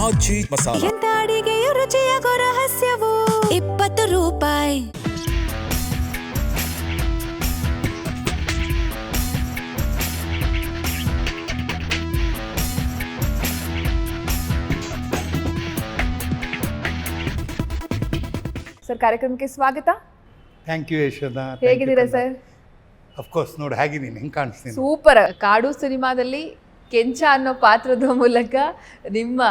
ಆಜಿ ಮಸಾಲ. ಎಂತ ಅಡಿಗೆಯ ರುಚಿಯಾಗೋ ರಹಸ್ಯವು 20 ರೂಪಾಯಿ. ಸರ್, ಕಾರ್ಯಕ್ರಮಕ್ಕೆ ಸ್ವಾಗತ. Thank you Yashoda. ಹೇಗಿದ್ದೀರಾ ಸರ್? ಅಫ್ಕೋರ್ಸ್ ನೋಡಿ ಹೇಗಿದ್ದೀನಿ, ಹೆಂಗೆ ಕಾಣಿಸ್ತೀನಿ. ಸೂಪರ್. ಕಾಡು ಸಿನಿಮಾದಲ್ಲಿ ಕೆಂಚ ಅನ್ನೋ ಪಾತ್ರದ ಮೂಲಕ ನಿಮ್ಮ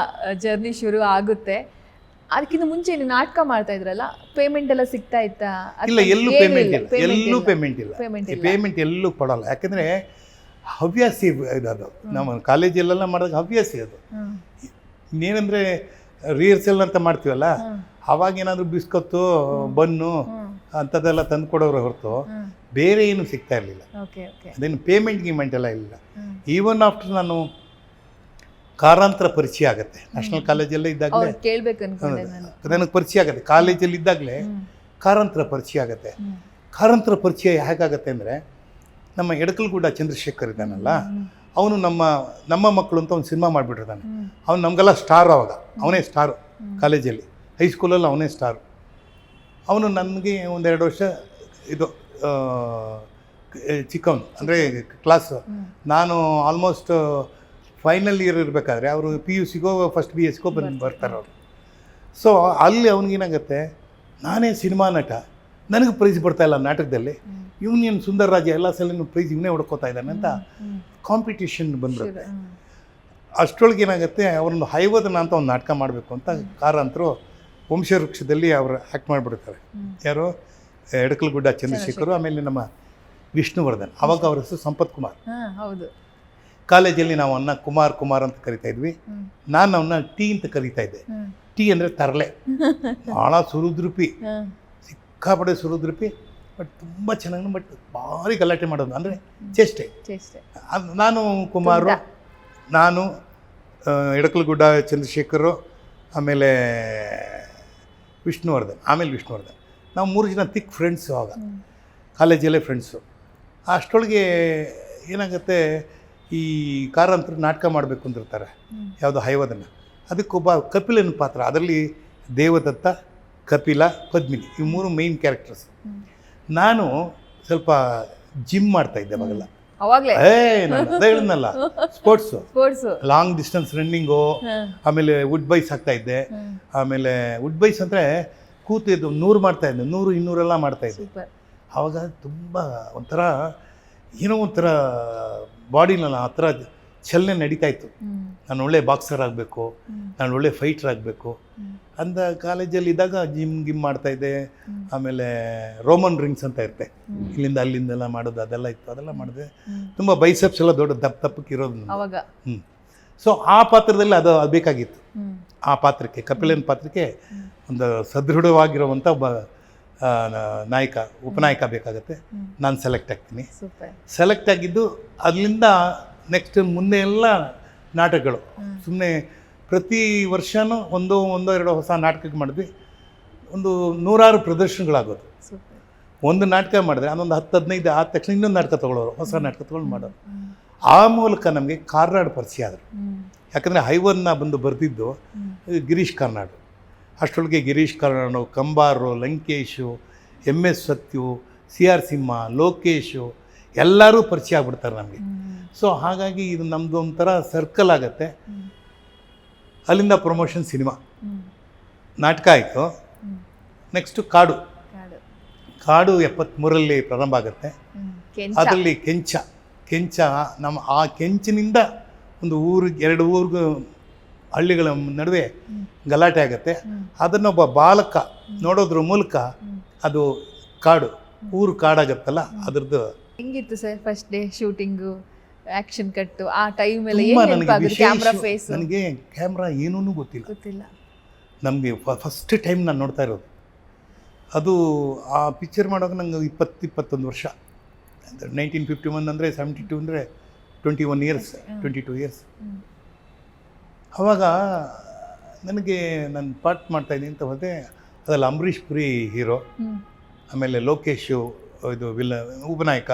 ಜರ್ನಿ ಶುರು ಆಗುತ್ತೆ. ಅದಕ್ಕಿಂತ ಮುಂಚೆ ನೀವು ನಾಟಕ ಮಾಡ್ತಾ ಇದ್ರಲ್ಲ, ಪೇಮೆಂಟ್ ಎಲ್ಲ ಸಿಗ್ತಾ ಇತ್ತಾ? ಇಲ್ಲ, ಎಲ್ಲೂ ಪೇಮೆಂಟ್ ಇಲ್ಲ, ಎಲ್ಲೂ ಪೇಮೆಂಟ್ ಇಲ್ಲ, ಪೇಮೆಂಟ್ ಎಲ್ಲೂ ಕೊಡಲ್ಲ. ಯಾಕಂದರೆ ಹವ್ಯಾಸಿ ಅದು ನಮ್ಮ ಕಾಲೇಜಲ್ಲೆಲ್ಲ ಮಾಡಿದಾಗ ಹವ್ಯಾಸಿ ಅದು. ಇನ್ನೇನಂದರೆ ರಿಹರ್ಸಲ್ ಅಂತ ಮಾಡ್ತೀವಲ್ಲ, ಅವಾಗ ಏನಾದರೂ ಬಿಸ್ಕತ್ತು ಬನ್ನು ಅಂಥದ್ದೆಲ್ಲ ತಂದು ಕೊಡೋರು ಹೊರತು ಬೇರೆ ಏನು ಸಿಗ್ತಾ ಇರಲಿಲ್ಲ. ಅದೇನು ಪೇಮೆಂಟ್ ಗಿಮೆಂಟ್ ಎಲ್ಲ ಇಲ್ಲ. ಈವನ್ ಆಫ್ಟರ್ ನಾನು ಕಾರಂತರ ಪರಿಚಯ ಆಗುತ್ತೆ ನ್ಯಾಷನಲ್ ಕಾಲೇಜಲ್ಲೇ ಇದ್ದಾಗಲೇ, ನನಗೆ ಪರಿಚಯ ಆಗುತ್ತೆ. ಕಾಲೇಜಲ್ಲಿ ಇದ್ದಾಗಲೇ ಕಾರಂತರ ಪರಿಚಯ ಆಗುತ್ತೆ. ಕಾರಂತರ ಪರಿಚಯ ಹೇಗಾಗತ್ತೆ ಅಂದರೆ, ನಮ್ಮ ಎಡಕಲ್ಗೂಡ ಚಂದ್ರಶೇಖರ್ ಇದ್ದಾನಲ್ಲ, ಅವನು ನಮ್ಮ ಮಕ್ಕಳು ಅಂತ ಒಂದು ಸಿನಿಮಾ ಮಾಡಿಬಿಟ್ಟಿರ್ತಾನೆ. ಅವನು ನಮಗೆಲ್ಲ ಸ್ಟಾರ್. ಅವಾಗ ಅವನೇ ಸ್ಟಾರು ಕಾಲೇಜಲ್ಲಿ, ಹೈಸ್ಕೂಲಲ್ಲಿ ಅವನೇ ಸ್ಟಾರು. ಅವನು ನನಗೆ 1-2 ವರ್ಷ ಇದು ಚಿಕ್ಕವನು, ಅಂದರೆ ಕ್ಲಾಸು. ನಾನು ಆಲ್ಮೋಸ್ಟ್ ಫೈನಲ್ ಇಯರ್ ಇರಬೇಕಾದ್ರೆ ಅವರು PUCಗೋ ಫಸ್ಟ್ BSCಗೋ ಬರ್ತಾರೆ ಅವರು. ಸೊ ಅಲ್ಲಿ ಅವ್ನಿಗೇನಾಗುತ್ತೆ, ನಾನೇ ಸಿನಿಮಾ ನಟ, ನನಗೆ ಪ್ರೈಸ್ ಬರ್ತಾಯಿಲ್ಲ ನಾಟಕದಲ್ಲಿ, ಇವನೇನು ಸುಂದರ ರಾಜ ಎಲ್ಲ ಸಲ ಪ್ರೈಸ್ ಇವನೇ ಹೊಡ್ಕೋತಾ ಇದ್ದಾನೆ ಅಂತ ಕಾಂಪಿಟೇಷನ್ ಬಂದ್ಬಿಡುತ್ತೆ. ಅಷ್ಟರೊಳಗೆ ಏನಾಗುತ್ತೆ, ಅವ್ರನ್ನ ಹೈವದನ ಅಂತ ಒಂದು ನಾಟಕ ಮಾಡಬೇಕು ಅಂತ ಕಾರಂತರು ವಂಶವೃಕ್ಷದಲ್ಲಿ ಅವರು ಆ್ಯಕ್ಟ್ ಮಾಡಿಬಿಡ್ತಾರೆ. ಯಾರು? ಎಡಕಲ್ಗುಡ್ಡ ಚಂದ್ರಶೇಖರು, ಆಮೇಲೆ ನಮ್ಮ ವಿಷ್ಣುವರ್ಧನ್. ಆವಾಗ ಅವ್ರ ಹೆಸರು ಸಂಪತ್ ಕುಮಾರ್. ಹೌದು. ಕಾಲೇಜಲ್ಲಿ ನಾವು ಅವನ್ನ ಕುಮಾರ್ ಅಂತ ಕರಿತಾ ಇದ್ವಿ. ನಾನು ಅವನ್ನ ಟಿ ಅಂತ ಕರಿತಾ ಇದ್ದೆ. ಟಿ ಅಂದರೆ ತರಲೆ. ಭಾಳ ಸುರುದ್ರೂಪಿ, ಸಿಕ್ಕಾಪಡೆ ಸುರುದ್ರೂಪಿ, ಬಟ್ ತುಂಬ ಚೆನ್ನಾಗಿ, ಬಟ್ ಭಾರಿ ಗಲಾಟೆ ಮಾಡೋದು, ಅಂದರೆ ಚೇಷ್ಟೆ. ನಾನು ಕುಮಾರು, ನಾನು ಎಡಕಲ್ಗುಡ್ಡ ಚಂದ್ರಶೇಖರು, ಆಮೇಲೆ ವಿಷ್ಣುವರ್ಧನ್. ನಾವು 3 ಜನ ತಿಕ್ ಫ್ರೆಂಡ್ಸು. ಆವಾಗ ಕಾಲೇಜಲ್ಲೇ ಫ್ರೆಂಡ್ಸು. ಅಷ್ಟರೊಳಗೆ ಏನಾಗುತ್ತೆ, ಈ ಕಾರಂತರು ನಾಟಕ ಮಾಡಬೇಕು ಅಂತಿರ್ತಾರೆ, ಯಾವುದೋ ಹೈವದನ್ನು. ಅದಕ್ಕೊಬ್ಬ ಕಪಿಲನ ಪಾತ್ರ, ಅದರಲ್ಲಿ ದೇವದತ್ತ, ಕಪಿಲ, ಪದ್ಮಿನಿ, ಈ 3 ಮೇಯ್ನ್ ಕ್ಯಾರೆಕ್ಟರ್ಸ್. ನಾನು ಸ್ವಲ್ಪ ಜಿಮ್ ಮಾಡ್ತಾಯಿದ್ದೆ ಅವಾಗೆಲ್ಲ. ನಾನು ಅದೇ ಹೇಳಿದ್ನಲ್ಲ, ಸ್ಪೋರ್ಟ್ಸು, ಲಾಂಗ್ ಡಿಸ್ಟೆನ್ಸ್ ರನ್ನಿಂಗು, ಆಮೇಲೆ ವುಡ್ ಬೈಸ್ ಆಗ್ತಾಯಿದ್ದೆ. ಆಮೇಲೆ ವುಡ್ ಬೈಸ್ ಅಂದರೆ ಕೂತಿದ್ದು 100 ಮಾಡ್ತಾಯಿದ್ದೆ, 100-200 ಮಾಡ್ತಾಯಿದ್ದೆ. ಆವಾಗ ತುಂಬ ಒಂಥರ ಬಾಡಿನಲ್ಲಿ ಆ ಥರ ಚಲನೆ ನಡೀತಾ ಇತ್ತು. ನಾನು ಒಳ್ಳೆ ಬಾಕ್ಸರ್ ಆಗಬೇಕು, ನಾನು ಒಳ್ಳೆ ಫೈಟರ್ ಆಗಬೇಕು ಅಂತ ಕಾಲೇಜಲ್ಲಿ ಇದ್ದಾಗ ಜಿಮ್ ಮಾಡ್ತಾಯಿದ್ದೆ. ಆಮೇಲೆ ರೋಮನ್ ರಿಂಗ್ಸ್ ಅಂತ ಇರುತ್ತೆ, ಇಲ್ಲಿಂದ ಅಲ್ಲಿಂದೆಲ್ಲ ಮಾಡೋದು, ಅದೆಲ್ಲ ಇತ್ತು, ಅದೆಲ್ಲ ಮಾಡಿದೆ. ತುಂಬ ಬೈಸೆಪ್ಸ್ ಎಲ್ಲ ದೊಡ್ಡ ದಪ್ಪಕ್ಕೆ ಇರೋದು. ಸೊ ಆ ಪಾತ್ರದಲ್ಲಿ ಅದು ಬೇಕಾಗಿತ್ತು. ಆ ಪಾತ್ರಕ್ಕೆ, ಕಪಿಲನ ಪಾತ್ರಕ್ಕೆ ಒಂದು ಸದೃಢವಾಗಿರುವಂಥ ಒಬ್ಬ ನಾಯಕ, ಉಪನಾಯಕ ಬೇಕಾಗುತ್ತೆ. ನಾನು ಸೆಲೆಕ್ಟ್ ಆಗ್ತೀನಿ. ಸೆಲೆಕ್ಟ್ ಆಗಿದ್ದು ಅಲ್ಲಿಂದ ನೆಕ್ಸ್ಟ್ ಮುಂದೆ ಎಲ್ಲ ನಾಟಕಗಳು. ಸುಮ್ಮನೆ ಪ್ರತಿ ವರ್ಷವೂ ಒಂದೋ 2 ಹೊಸ ನಾಟಕಕ್ಕೆ ಮಾಡಿದ್ವಿ. ಒಂದು 100 ಪ್ರದರ್ಶನಗಳಾಗೋದು. ಒಂದು ನಾಟಕ ಮಾಡಿದ್ರೆ ಅದೊಂದು 10-15 ಆದ ತಕ್ಷಣ ಇನ್ನೊಂದು ನಾಟಕ ತೊಗೊಳ್ಳೋರು, ಹೊಸ ನಾಟಕ ತೊಗೊಂಡು ಮಾಡೋರು. ಆ ಮೂಲಕ ನಮಗೆ ಕಾರ್ನಾಡ್ ಪರಿಚಯ ಆದರು. ಯಾಕಂದರೆ ಹೈವನ್ನ ಬಂದು ಬರೆದಿದ್ದು ಗಿರೀಶ್ ಕಾರ್ನಾಡ್. ಅಷ್ಟರೊಳಗೆ ಗಿರೀಶ್ ಕಾರ್ನಾಡು, ಕಂಬಾರು, ಲಂಕೇಶು, MS ಸತ್ಯು, CR ಸಿಂಹ, ಲೋಕೇಶು ಎಲ್ಲರೂ ಪರಿಚಯ ಆಗ್ಬಿಡ್ತಾರೆ ನಮಗೆ. ಸೊ ಹಾಗಾಗಿ ಇದು ನಮ್ಮದು ಒಂಥರ ಸರ್ಕಲ್ ಆಗುತ್ತೆ. ಅಲ್ಲಿಂದ ಪ್ರಮೋಷನ್ ಸಿನಿಮಾ, ನಾಟಕ ಆಯಿತು. ನೆಕ್ಸ್ಟು ಕಾಡು 73ರಲ್ಲಿ ಪ್ರಾರಂಭ ಆಗುತ್ತೆ. ಅದರಲ್ಲಿ ಕೆಂಚ ನಮ್ಮ ಆ ಕೆಂಚಿನಿಂದ ಒಂದು 2 ಊರಿಗೂ ಹಳ್ಳಿಗಳ ನಡುವೆ ಗಲಾಟೆ ಆಗುತ್ತೆ. ಅದನ್ನೊಬ್ಬ ಬಾಲಕ ನೋಡೋದ್ರ ಮೂಲಕ ಅದು ಊರು ಕಾಡಾಗತ್ತಲ್ಲ, ಅದ್ರದ್ದು. ಹೆಂಗಿತ್ತು sir first day shooting, action ಕಟ್ಟು ಆ ಟೈಮಲ್ಲಿ? ನನಗೆ ಕ್ಯಾಮ್ರಾ ಏನೂ ಗೊತ್ತಿಲ್ಲ. ನಮಗೆ ಫಸ್ಟ್ ಟೈಮ್ ನಾನು ನೋಡ್ತಾ ಇರೋದು ಅದು. ಆ ಪಿಕ್ಚರ್ ಮಾಡೋಕೆ ನಂಗೆ 20-21 ವರ್ಷ. 1951 ಅಂದರೆ 72 ಅಂದರೆ 21 ಇಯರ್ಸ್, 22 ಇಯರ್ಸ್. ಆವಾಗ ನನಗೆ ನಾನು ಪಾರ್ಟ್ ಮಾಡ್ತಾಯಿದ್ದೀನಿ ಅಂತ ಹೋದೆ. ಅದರಲ್ಲಿ ಅಂಬರೀಷ್ ಪುರಿ ಹೀರೋ, ಆಮೇಲೆ ಲೋಕೇಶು ಇದು ಉಪನಾಯಕ,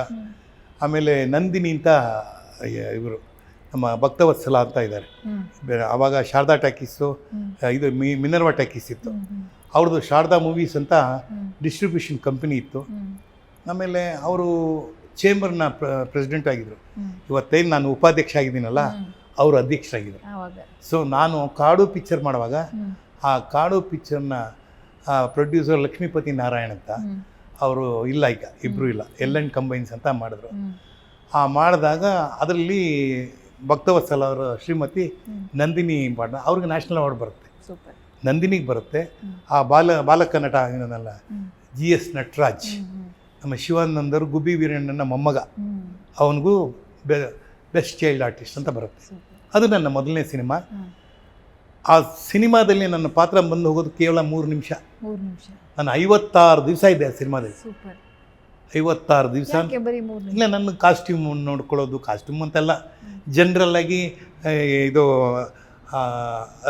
ಆಮೇಲೆ ನಂದಿನಿ ಅಂತ ಇವರು ನಮ್ಮ ಭಕ್ತವತ್ಸಲ ಅಂತ ಇದ್ದಾರೆ. ಆವಾಗ ಶಾರದಾ ಟಾಕೀಸು, ಇದು ಮಿನರ್ವಾ ಟಾಕೀಸ್ ಇತ್ತು. ಅವ್ರದ್ದು ಶಾರದಾ ಮೂವೀಸ್ ಅಂತ ಡಿಸ್ಟ್ರಿಬ್ಯೂಷನ್ ಕಂಪನಿ ಇತ್ತು. ಆಮೇಲೆ ಅವರು ಚೇಂಬರ್ನ ಪ್ರೆಸಿಡೆಂಟ್ ಆಗಿದ್ದರು. ಇವತ್ತೇನು ನಾನು ಉಪಾಧ್ಯಕ್ಷ ಆಗಿದ್ದೀನಲ್ಲ, ಅವರು ಅಧ್ಯಕ್ಷರಾಗಿದ್ದರು. ಸೊ ನಾನು ಕಾಡು ಪಿಕ್ಚರ್ ಮಾಡುವಾಗ ಆ ಕಾಡು ಪಿಕ್ಚರ್ನ ಪ್ರೊಡ್ಯೂಸರ್ ಲಕ್ಷ್ಮೀಪತಿ ನಾರಾಯಣ್ ಅಂತ ಅವರು ಇಲ್ಲ, ಈಗ ಇಬ್ಬರು ಇಲ್ಲ, L&T ಕಂಬೈನ್ಸ್ ಅಂತ ಮಾಡಿದ್ರು. ಆ ಮಾಡಿದಾಗ ಅದರಲ್ಲಿ ಭಕ್ತವತ್ಸಲ ಅವರ ಶ್ರೀಮತಿ ನಂದಿನಿ ಪಾಂಡ, ಅವ್ರಿಗೆ ನ್ಯಾಷನಲ್ ಅವಾರ್ಡ್ ಬರುತ್ತೆ, ನಂದಿನಿಗೆ ಬರುತ್ತೆ. ಆ ಬಾಲಕ ನಟ ಏನಲ್ಲ GS ನಟರಾಜ್, ನಮ್ಮ ಶಿವಾನಂದರು ಗುಬ್ಬಿ ವೀರಣ್ಣನ ಮೊಮ್ಮಗ, ಅವನಿಗೂ ಬೆಸ್ಟ್ ಚೈಲ್ಡ್ ಆರ್ಟಿಸ್ಟ್ ಅಂತ ಬರುತ್ತೆ. ಅದು ನನ್ನ ಮೊದಲನೇ ಸಿನಿಮಾ. ಆ ಸಿನಿಮಾದಲ್ಲಿ ನನ್ನ ಪಾತ್ರ ಬಂದು ಹೋಗೋದು ಕೇವಲ 3 ನಿಮಿಷ. ನಾನು 56 ದಿವಸ ಇದ್ದೆ ಆ ಸಿನಿಮಾದಲ್ಲಿ. 56 ದಿವಸ ಇಲ್ಲ, ನನ್ನ ಕಾಸ್ಟ್ಯೂಮ್ ನೋಡ್ಕೊಳ್ಳೋದು, ಕಾಸ್ಟ್ಯೂಮ್ ಅಂತೆಲ್ಲ ಜನರಲ್ಲಾಗಿ ಇದು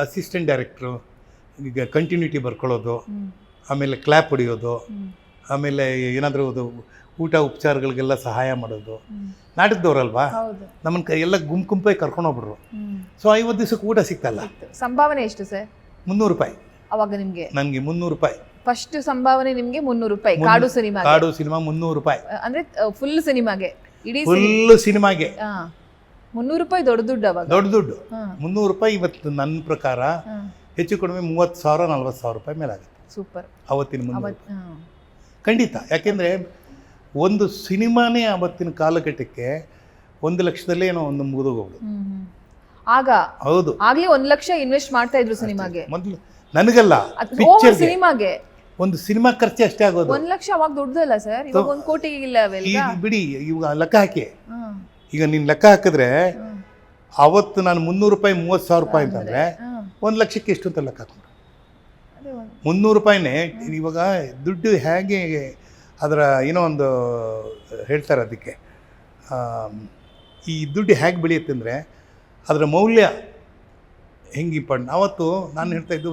ಅಸಿಸ್ಟೆಂಟ್ ಡೈರೆಕ್ಟ್ರು, ಈಗ ಕಂಟಿನ್ಯೂಟಿ ಬರ್ಕೊಳ್ಳೋದು, ಆಮೇಲೆ ಕ್ಲ್ಯಾಪ್ ಹೊಡಿಯೋದು, ಆಮೇಲೆ ಏನಾದರೂ ಊಟ ಉಪಚಾರಗಳಿಗೆಲ್ಲ ಸಹಾಯ ಮಾಡೋದು. ನಾಟಕದವ್ರಲ್ವಾ, ನಮ್ಮನ್ನು ಎಲ್ಲ ಗುಂಪಾಗಿ ಕರ್ಕೊಂಡು ಹೋಗ್ಬಿಟ್ರು. ಸೊ 50 ದಿವಸಕ್ಕೆ ಊಟ ಸಿಗ್ತಲ್ಲ. ಸಂಭಾವನೆ ಎಷ್ಟು ಸರ್? 300 ರೂಪಾಯಿ ಅವಾಗ ನಿಮಗೆ? ನನಗೆ 300 ರೂಪಾಯಿ ಫಸ್ಟ್ ಸಂಭಾವನೆ. ನಿಮಗೆ 300 ರೂಪಾಯಿ ಕಾಡು ಸಿನಿಮಾ? ಕಾಡು ಸಿನಿಮಾ 300 ರೂಪಾಯಿ ಅಂದ್ರೆ ಫುಲ್ ಸಿನಿಮಾಗೆ, ಇಡೀ ಫುಲ್ ಸಿನಿಮಾಗೆ 300 ರೂಪಾಯಿ ದೊಡ್ಡ ದುಡ್ಡು. ಅವಾಗ ದೊಡ್ಡ ದುಡ್ಡು 300 ರೂಪಾಯಿ. ಇವತ್ತು ನನ್ನ ಪ್ರಕಾರ ಹೆಚ್ಚು ಕಡಿಮೆ 30,000 40,000 ರೂಪಾಯಿ ಮೇಲೆ ಆಗುತ್ತೆ. ಸೂಪರ್. ಅವತ್ತಿನ 300 ಖಂಡಿತ. ಯಾಕೆಂದರೆ ಒಂದು ಸಿನಿಮಾನೇ ಆವತ್ತಿನ ಕಾಲಘಟ್ಟಕ್ಕೆ 1 ಲಕ್ಷದಲ್ಲೇ ಏನೋ ಒಂದು ಮುಗಿದೋಗೋದು. ಆಗ ಹೌದು, ಆಗ್ಲೇ 1 ಲಕ್ಷ ಇನ್ವೆಸ್ಟ್ ಮಾಡ್ತಾ ಇದ್ರು ಸಿನಿಮಾಗೆ. ಮೊದಲು ನನಗಲ್ಲ, ಪಿಕ್ಚರ್ ಸಿನಿಮಾಗೆ ಒಂದು ಸಿನಿಮಾ ಖರ್ಚು ಅಷ್ಟೇ ಆಗೋದು. 1 ಲಕ್ಷ ಅವಾಗ ದೊಡ್ಡದಲ್ಲ ಸರ್, ಇವಾಗ 1 ಕೋಟಿ ಇಲ್ಲ ಬಿಡಿ. ಇವಾಗ ಲೆಕ್ಕ ಹಾಕಿ, ಈಗ ನೀನು ಲೆಕ್ಕ ಹಾಕಿದ್ರೆ ಅವತ್ತು ನಾನು 300 ರೂಪಾಯಿ 30,000 ರೂಪಾಯಿ ಅಂತಂದರೆ 1 ಲಕ್ಷಕ್ಕೆ ಎಷ್ಟು ಅಂತ ಲೆಕ್ಕ ಹಾಕೊಂಡು 300 ರೂಪಾಯಿನೇ. ಇವಾಗ ದುಡ್ಡು ಹೇಗೆ ಅದರ ಏನೋ ಒಂದು ಹೇಳ್ತಾರೆ ಅದಕ್ಕೆ, ಈ ದುಡ್ಡು ಹೇಗೆ ಬೆಳೆಯುತ್ತೆ ಅಂದರೆ ಅದರ ಮೌಲ್ಯ ಹೆಂಗೆ ಇಂಪಾರ್ಟೆಂಟ್. ಅವತ್ತು ನಾನು ಹೇಳ್ತಾಯಿದ್ದು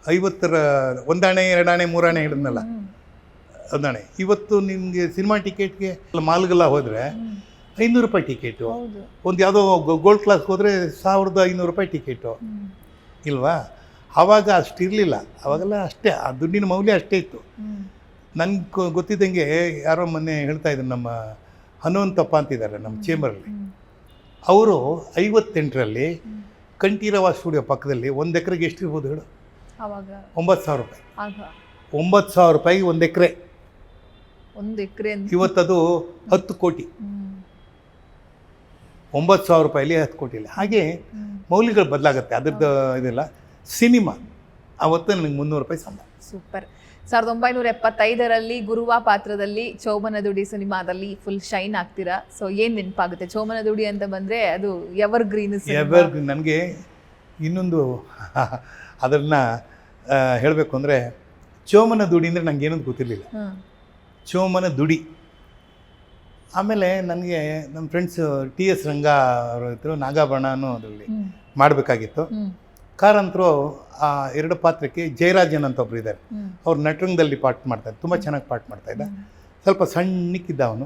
50ರ 1 ಆಣೆ 2 ಆಣೆ 3 ಆಣೆ ಹೇಳಿದ್ನಲ್ಲ, 1 ಆಣೆ. ಇವತ್ತು ನಿಮಗೆ ಸಿನಿಮಾ ಟಿಕೆಟ್ಗೆ ಮಾಲ್ಗೆಲ್ಲ ಹೋದರೆ 500 ರೂಪಾಯಿ ಟಿಕೆಟು. ಒಂದು ಯಾವುದೋ ಗೋಲ್ಡ್ ಕ್ಲಾಸ್ಗೆ ಹೋದರೆ 1,500 ರೂಪಾಯಿ ಟಿಕೆಟು ಇಲ್ವಾ? ಆವಾಗ ಅಷ್ಟಿರಲಿಲ್ಲ. ಅವಾಗೆಲ್ಲ ಅಷ್ಟೇ, ಆ ದುಡ್ಡಿನ ಮೌಲ್ಯ ಅಷ್ಟೇ ಇತ್ತು. ನನಗೆ ಗೊತ್ತಿದ್ದಂಗೆ ಯಾರೋ ಮೊನ್ನೆ ಹೇಳ್ತಾಯಿದ್ರು, ನಮ್ಮ ಹನುಮಂತಪ್ಪ ಅಂತಿದ್ದಾರೆ ನಮ್ಮ ಚೇಂಬರಲ್ಲಿ. ಅವರು 58ರಲ್ಲಿ ಕಂಠೀರವ ಸ್ಟುಡಿಯೋ ಪಕ್ಕದಲ್ಲಿ 1 ಎಕರೆಗೆ ಎಷ್ಟಿರ್ಬೋದು ಹೇಳು? ಆವಾಗ 9,000 ರೂಪಾಯಿ. 9,000 ರೂಪಾಯಿಗೆ 1 ಎಕರೆ. 1 ಎಕರೆ ಇವತ್ತದು 10 ಕೋಟಿ. 9,000 ರೂಪಾಯಿಲಿ 10 ಕೋಟಿ ಇಲ್ಲ. ಹಾಗೆ ಮೌಲ್ಯಗಳು ಬದಲಾಗುತ್ತೆ, ಅದ್ರದ್ದು ಇದೆಲ್ಲ. ಸಿನಿಮಾ ಅವತ್ತು ನನಗೆ 300 ರೂಪಾಯಿ ಸಂಬಳ. ಸೂಪರ್. 1975ರಲ್ಲಿ ಗುರುವ ಪಾತ್ರದಲ್ಲಿ ಚೋಮನ ದುಡಿ ಸಿನಿಮಾದಲ್ಲಿ ಫುಲ್ ಶೈನ್ ಆಗ್ತೀರಾ. ಸೊ ಏನು ನೆನಪಾಗುತ್ತೆ ಚೋಮನ ದುಡಿ ಅಂತ ಬಂದರೆ? ಅದು ಎವರ್ ಗ್ರೀನ್. ನನಗೆ ಇನ್ನೊಂದು ಅದನ್ನು ಹೇಳಬೇಕು ಅಂದರೆ, ಚೋಮನ ದುಡಿ ಅಂದರೆ ನನಗೆ ಏನಂತ ಗೊತ್ತಿರಲಿಲ್ಲ. ಚೋಮನ ದುಡಿ. ಆಮೇಲೆ ನನಗೆ ನಮ್ಮ ಫ್ರೆಂಡ್ಸ್ TS ರಂಗ ಅವರು ಇದ್ದರು, ನಾಗಾಭರಣನೂ ಅದರಲ್ಲಿ ಮಾಡಬೇಕಾಗಿತ್ತು. ಕಾರಂತರು ಆ 2 ಪಾತ್ರಕ್ಕೆ ಜಯರಾಜನ್ ಅಂತ ಒಬ್ರು ಇದ್ದಾರೆ, ಅವ್ರು ನಟರಂಗದಲ್ಲಿ ಪಾರ್ಟ್ ಮಾಡ್ತಾರೆ, ತುಂಬ ಚೆನ್ನಾಗಿ ಪಾರ್ಟ್ ಮಾಡ್ತಾಯಿದ್ದ. ಸ್ವಲ್ಪ ಸಣ್ಣಕ್ಕಿದ್ದ ಅವನು.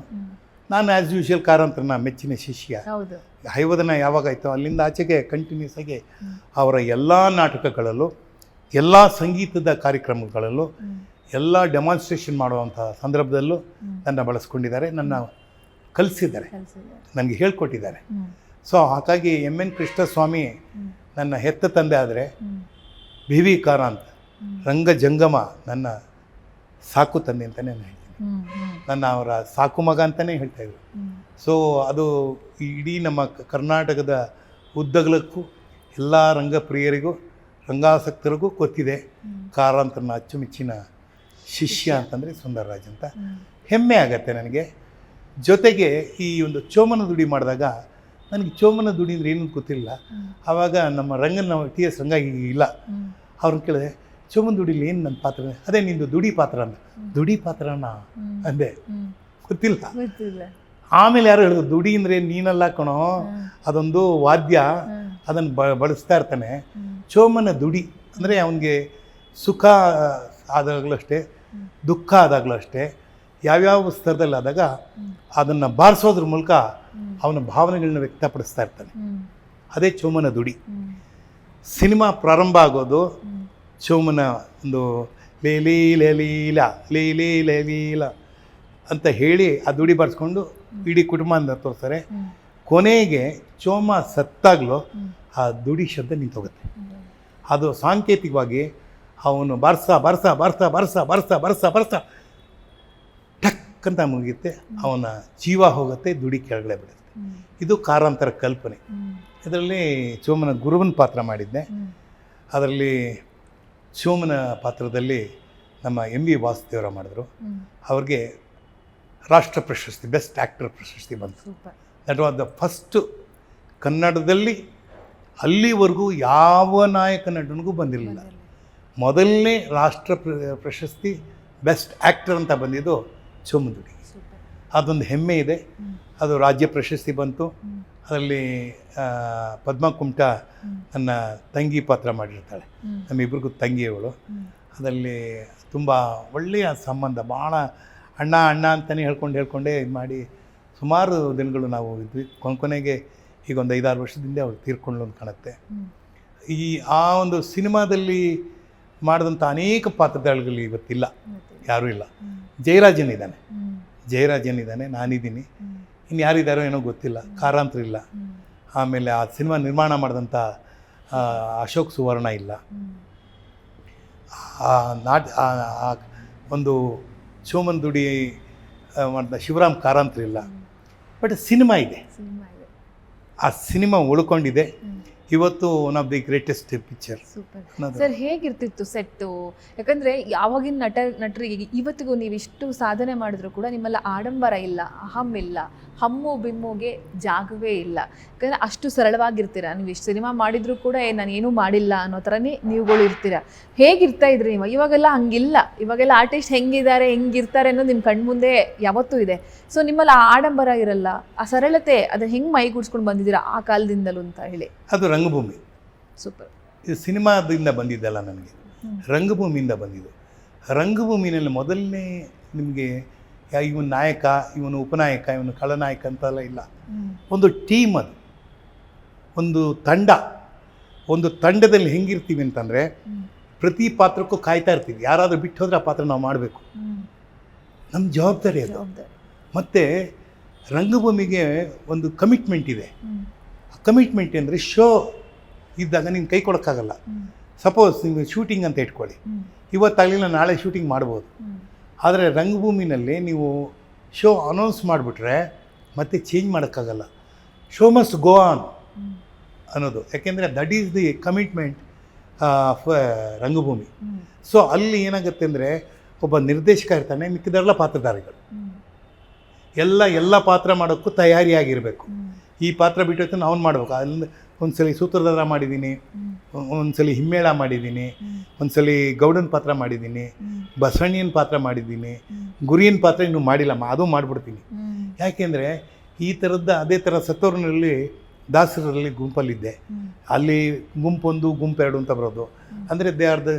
ನಾನು ಆ್ಯಸ್ ಯೂಶುವಲ್ ಕಾರಂತರನ್ನ ಮೆಚ್ಚಿನ ಶಿಷ್ಯ. ಹೈವದನ ಯಾವಾಗಾಯಿತು ಅಲ್ಲಿಂದ ಆಚೆಗೆ ಕಂಟಿನ್ಯೂಸ್ ಆಗಿ ಅವರ ಎಲ್ಲ ನಾಟಕಗಳಲ್ಲೂ, ಎಲ್ಲ ಸಂಗೀತದ ಕಾರ್ಯಕ್ರಮಗಳಲ್ಲೂ, ಎಲ್ಲ ಡೆಮಾನ್ಸ್ಟ್ರೇಷನ್ ಮಾಡುವಂಥ ಸಂದರ್ಭದಲ್ಲೂ ನನ್ನ ಬಳಸ್ಕೊಂಡಿದ್ದಾರೆ, ನನ್ನ ಕಲಿಸಿದ್ದಾರೆ, ನನಗೆ ಹೇಳ್ಕೊಟ್ಟಿದ್ದಾರೆ. ಸೊ ಹಾಗಾಗಿ MN ಕೃಷ್ಣಸ್ವಾಮಿ ನನ್ನ ಹೆತ್ತ ತಂದೆ ಆದರೆ, BV ಕಾರಂತ್ ರಂಗ ಜಂಗಮ ನನ್ನ ಸಾಕು ತಂದೆ ಅಂತಲೇ ನಾನು ಹೇಳ್ತೀನಿ. ನನ್ನ ಅವರ ಸಾಕು ಮಗ ಅಂತಲೇ ಹೇಳ್ತಾಯಿದ್ರು. ಸೊ ಅದು ಇಡೀ ನಮ್ಮ ಕರ್ನಾಟಕದ ಉದ್ದಗಲಕ್ಕೂ ಎಲ್ಲ ರಂಗಪ್ರಿಯರಿಗೂ ರಂಗಾಸಕ್ತರಿಗೂ ಗೊತ್ತಿದೆ. ಕಾರಂತರನ್ನ ಅಚ್ಚುಮೆಚ್ಚಿನ ಶಿಷ್ಯ ಅಂತಂದರೆ ಸುಂದರರಾಜ್ ಅಂತ. ಹೆಮ್ಮೆ ಆಗತ್ತೆ ನನಗೆ. ಜೊತೆಗೆ ಈ ಒಂದು ಚೋಮನ ದುಡಿ ಮಾಡಿದಾಗ ನನಗೆ ಚೋಮನ ದುಡಿ ಅಂದರೆ ಏನೂ ಗೊತ್ತಿಲ್ಲ. ಆವಾಗ ನಮ್ಮ ರಂಗನ TS ರಂಗ ಇಲ್ಲ. ಅವ್ರನ್ನ ಕೇಳಿದೆ, ಚೋಮನ ದುಡಿಲಿ ಏನು ನನ್ನ ಪಾತ್ರ? ಅದೇ ನಿಂದು ದುಡಿ ಪಾತ್ರ ಅಂದ. ದುಡಿ ಪಾತ್ರನ ಅಂದೆ, ಗೊತ್ತಿಲ್ಲ. ಆಮೇಲೆ ಯಾರು ಹೇಳಿದ್ರು, ದುಡಿ ಅಂದರೆ ನೀನಲ್ಲ ಕಣೋ, ಅದೊಂದು ವಾದ್ಯ, ಅದನ್ನು ಬಳಸ್ತಾ ಇರ್ತಾನೆ. ಚೋಮನ ದುಡಿ ಅಂದರೆ ಅವನಿಗೆ ಸುಖ ಆದಾಗಲೂ ಅಷ್ಟೇ, ದುಃಖ ಆದಾಗಲೂ ಅಷ್ಟೇ, ಯಾವ್ಯಾವ ಸ್ತರದಲ್ಲಿ ಆದಾಗ ಅದನ್ನು ಬಾರಿಸೋದ್ರ ಮೂಲಕ ಅವನ ಭಾವನೆಗಳನ್ನ ವ್ಯಕ್ತಪಡಿಸ್ತಾ ಇರ್ತಾನೆ. ಅದೇ ಚೋಮನ ದುಡಿ. ಸಿನಿಮಾ ಪ್ರಾರಂಭ ಆಗೋದು ಚೋಮನ ಒಂದು ಲೀಲೀಲ ಲೀಲೀಲ ಅಂತ ಹೇಳಿ ಆ ದುಡಿ ಬರ್ಸ್ಕೊಂಡು ಇಡೀ ಕುಟುಂಬ ಅಂತ ತೋರಿಸ್ತಾರೆ. ಕೊನೆಗೆ ಚೋಮ ಸತ್ತಾಗಲೂ ಆ ದುಡಿ ಶಬ್ದ ನಿಂತೋಗುತ್ತೆ. ಅದು ಸಾಂಕೇತಿಕವಾಗಿ ಅವನು ಬರ್ಸ ಟಕ್ ಅಂತ ಮುಗಿಯುತ್ತೆ, ಅವನ ಜೀವ ಹೋಗುತ್ತೆ, ದುಡಿ ಕೆಳಗಡೆ ಬಿಡುತ್ತೆ. ಇದು ಕಾರಂತರ ಕಲ್ಪನೆ. ಇದರಲ್ಲಿ ಚೋಮನ ಗುರುವನ ಪಾತ್ರ ಮಾಡಿದ್ದೆ. ಅದರಲ್ಲಿ ಚೋಮನ ಪಾತ್ರದಲ್ಲಿ ನಮ್ಮ MV ವಾಸುದೇವರ ಮಾಡಿದ್ರು. ಅವ್ರಿಗೆ ರಾಷ್ಟ್ರ ಪ್ರಶಸ್ತಿ, ಬೆಸ್ಟ್ ಆ್ಯಕ್ಟರ್ ಪ್ರಶಸ್ತಿ ಬಂತು. ದಟ್ ವಾಸ್ ದ ಫಸ್ಟು ಕನ್ನಡದಲ್ಲಿ. ಅಲ್ಲಿವರೆಗೂ ಯಾವ ನಾಯಕ ನಟನಿಗೂ ಬಂದಿರಲಿಲ್ಲ. ಮೊದಲನೇ ರಾಷ್ಟ್ರ ಪ್ರಶಸ್ತಿ ಬೆಸ್ಟ್ ಆ್ಯಕ್ಟರ್ ಅಂತ ಬಂದಿದ್ದು ಚೋಮದುಡಿ. ಅದೊಂದು ಹೆಮ್ಮೆ ಇದೆ. ಅದು ರಾಜ್ಯ ಪ್ರಶಸ್ತಿ ಬಂತು. ಅದರಲ್ಲಿ ಪದ್ಮಾ ಕುಮಟಾ ನನ್ನ ತಂಗಿ ಪಾತ್ರ ಮಾಡಿರ್ತಾಳೆ. ನಮ್ಮಿಬ್ರಿಗೂ ತಂಗಿಯವಳು. ಅದರಲ್ಲಿ ತುಂಬ ಒಳ್ಳೆಯ ಸಂಬಂಧ, ಭಾಳ ಅಣ್ಣ ಅಂತಲೇ ಹೇಳ್ಕೊಂಡೇ ಇದು ಮಾಡಿ ಸುಮಾರು ದಿನಗಳು ನಾವು ಇದ್ವಿ. ಕೊನೆಗೆ ಈಗ ಒಂದು 5-6 ವರ್ಷದಿಂದ ಅವ್ರು ತೀರ್ಕೊಂಡು ಅಂತ ಕಾಣುತ್ತೆ. ಆ ಒಂದು ಸಿನಿಮಾದಲ್ಲಿ ಮಾಡಿದಂಥ ಅನೇಕ ಪಾತ್ರಧಾರಿಗಳು ಇವತ್ತಿಲ್ಲ, ಯಾರೂ ಇಲ್ಲ. ಜಯರಾಜನ್ ಇದ್ದಾನೆ, ನಾನಿದ್ದೀನಿ, ಇನ್ನು ಯಾರಿದ್ದಾರೋ ಏನೋ ಗೊತ್ತಿಲ್ಲ, ಕಾರಂತರು ಇಲ್ಲ. ಆಮೇಲೆ ಆ ಸಿನಿಮಾ ನಿರ್ಮಾಣ ಮಾಡಿದಂಥ ಅಶೋಕ್ ಸುವರ್ಣ ಇಲ್ಲ. ಒಂದು ಚೋಮನ್ ದುಡಿ ಮಾಡಿದ ಶಿವರಾಮ್ ಕಾರಂತರು ಇಲ್ಲ. ಬಟ್ ಸಿನಿಮಾ ಇದೆ, ಆ ಸಿನಿಮಾ ಉಳ್ಕೊಂಡಿದೆ. ಇವತ್ತು one of the greatest picture. Sir, ಹೇಗಿರ್ತಿತ್ತು ಸೆಟ್ಟು? ಯಾಕಂದರೆ ಯಾವಾಗಿನ ನಟರಿಗೆ ಇವತ್ತಿಗೂ ನೀವು ಇಷ್ಟು ಸಾಧನೆ ಮಾಡಿದ್ರು ಕೂಡ ನಿಮ್ಮಲ್ಲ ಆಡಂಬರ ಇಲ್ಲ, ಅಹಂ ಇಲ್ಲ, ಹಮ್ಮು ಬಿಮ್ಮುಗೆ ಜಾಗವೇ ಇಲ್ಲ. ಯಾಕಂದರೆ ಅಷ್ಟು ಸರಳವಾಗಿರ್ತೀರ. ನೀವು ಇಷ್ಟು ಸಿನಿಮಾ ಮಾಡಿದರೂ ಕೂಡ ನಾನು ಏನೂ ಮಾಡಿಲ್ಲ ಅನ್ನೋ ಥರನೇ ನೀವುಗಳು ಇರ್ತೀರ. ಹೇಗಿರ್ತಾ ಇದ್ರಿ ನೀವು? ಇವಾಗೆಲ್ಲ ಹಂಗಿಲ್ಲ. ಇವಾಗೆಲ್ಲ ಆರ್ಟಿಸ್ಟ್ ಹೆಂಗಿರ್ತಾರೆ ಅನ್ನೋದು ನಿಮ್ಮ ಕಣ್ಮುಂದೆ ಯಾವತ್ತೂ ಇದೆ. ಸೊ ನಿಮ್ಮಲ್ಲಿ ಆ ಆಡಂಬರ ಇರಲ್ಲ, ಆ ಸರಳತೆ, ಅದನ್ನು ಹೆಂಗೆ ಮೈಗೂಡಿಸ್ಕೊಂಡು ಬಂದಿದ್ದೀರಾ ಆ ಕಾಲದಿಂದಲೂ ಅಂತ ಹೇಳಿ. ಅದು ರಂಗಭೂಮಿ. ಸೂಪರ್. ಇದು ಸಿನಿಮಾದಿಂದ ಬಂದಿದ್ದಲ್ಲ, ನನಗೆ ರಂಗಭೂಮಿಯಿಂದ ಬಂದಿದ್ದು. ರಂಗಭೂಮಿನಲ್ಲಿ ಮೊದಲನೇ ನಿಮಗೆ ಇವನು ನಾಯಕ, ಇವನು ಉಪನಾಯಕ, ಇವನು ಖಳನಾಯಕ ಅಂತೆಲ್ಲ ಇಲ್ಲ. ಒಂದು ಟೀಮ್, ಅದು ಒಂದು ತಂಡ. ಒಂದು ತಂಡದಲ್ಲಿ ಹೆಂಗಿರ್ತೀವಿ ಅಂತಂದರೆ ಪ್ರತಿ ಪಾತ್ರಕ್ಕೂ ಕಾಯ್ತಾ ಇರ್ತೀವಿ. ಯಾರಾದರೂ ಬಿಟ್ಟು ಹೋದರೆ ಆ ಪಾತ್ರ ನಾವು ಮಾಡಬೇಕು, ನಮ್ಮ ಜವಾಬ್ದಾರಿ ಅದು. ಮತ್ತು ರಂಗಭೂಮಿಗೆ ಒಂದು ಕಮಿಟ್ಮೆಂಟ್ ಇದೆ. ಕಮಿಟ್ಮೆಂಟ್ ಅಂದರೆ ಶೋ ಇದ್ದಾಗ ನೀನು ಕೈ ಕೊಡೋಕ್ಕಾಗಲ್ಲ. ಸಪೋಸ್ ನೀವು ಶೂಟಿಂಗ್ ಅಂತ ಇಟ್ಕೊಳ್ಳಿ, ಇವತ್ತಾಗಲಿಲ್ಲ ನಾಳೆ ಶೂಟಿಂಗ್ ಮಾಡ್ಬೋದು. ಆದರೆ ರಂಗಭೂಮಿನಲ್ಲಿ ನೀವು ಶೋ ಅನೌನ್ಸ್ ಮಾಡಿಬಿಟ್ರೆ ಮತ್ತೆ ಚೇಂಜ್ ಮಾಡೋಕ್ಕಾಗಲ್ಲ. ಶೋ ಮಸ್ಟ್ ಗೋ ಆನ್ ಅನ್ನೋದು. ಯಾಕೆಂದರೆ that is the commitment of ರಂಗಭೂಮಿ. ಸೊ ಅಲ್ಲಿ ಏನಾಗುತ್ತೆ ಅಂದರೆ ಒಬ್ಬ ನಿರ್ದೇಶಕ ಇರ್ತಾನೆ, ಮಿಕ್ಕಿದೆಲ್ಲ ಪಾತ್ರಧಾರಿಗಳು ಎಲ್ಲ ಪಾತ್ರ ಮಾಡೋಕ್ಕೂ ತಯಾರಿಯಾಗಿರಬೇಕು. ಈ ಪಾತ್ರ ಬಿಟ್ಟೈತೆ ಅವ್ನು ಮಾಡಬೇಕು. ಅಲ್ಲಿಂದ ಒಂದ್ಸಲಿ ಸೂತ್ರಧಾರ ಮಾಡಿದ್ದೀನಿ, ಒಂದ್ಸಲಿ ಹಿಮ್ಮೇಳ ಮಾಡಿದ್ದೀನಿ, ಒಂದ್ಸಲಿ ಗೌಡನ ಪಾತ್ರ ಮಾಡಿದ್ದೀನಿ, ಬಸವಣ್ಣನ ಪಾತ್ರ ಮಾಡಿದ್ದೀನಿ, ಗುರಿಯನ ಪಾತ್ರ ಇನ್ನೂ ಮಾಡಿಲ್ಲ, ಅದು ಮಾಡಿಬಿಡ್ತೀನಿ. ಯಾಕೆಂದರೆ ಈ ಥರದ್ದು ಅದೇ ಥರ ಸತ್ತೋರ್ನಲ್ಲಿ ದಾಸರಲ್ಲಿ ಗುಂಪಲ್ಲಿದ್ದೆ. ಅಲ್ಲಿ ಗುಂಪೊಂದು ಗುಂಪೆರಡು ಅಂತ ಬರೋದು. ಅಂದರೆ they are the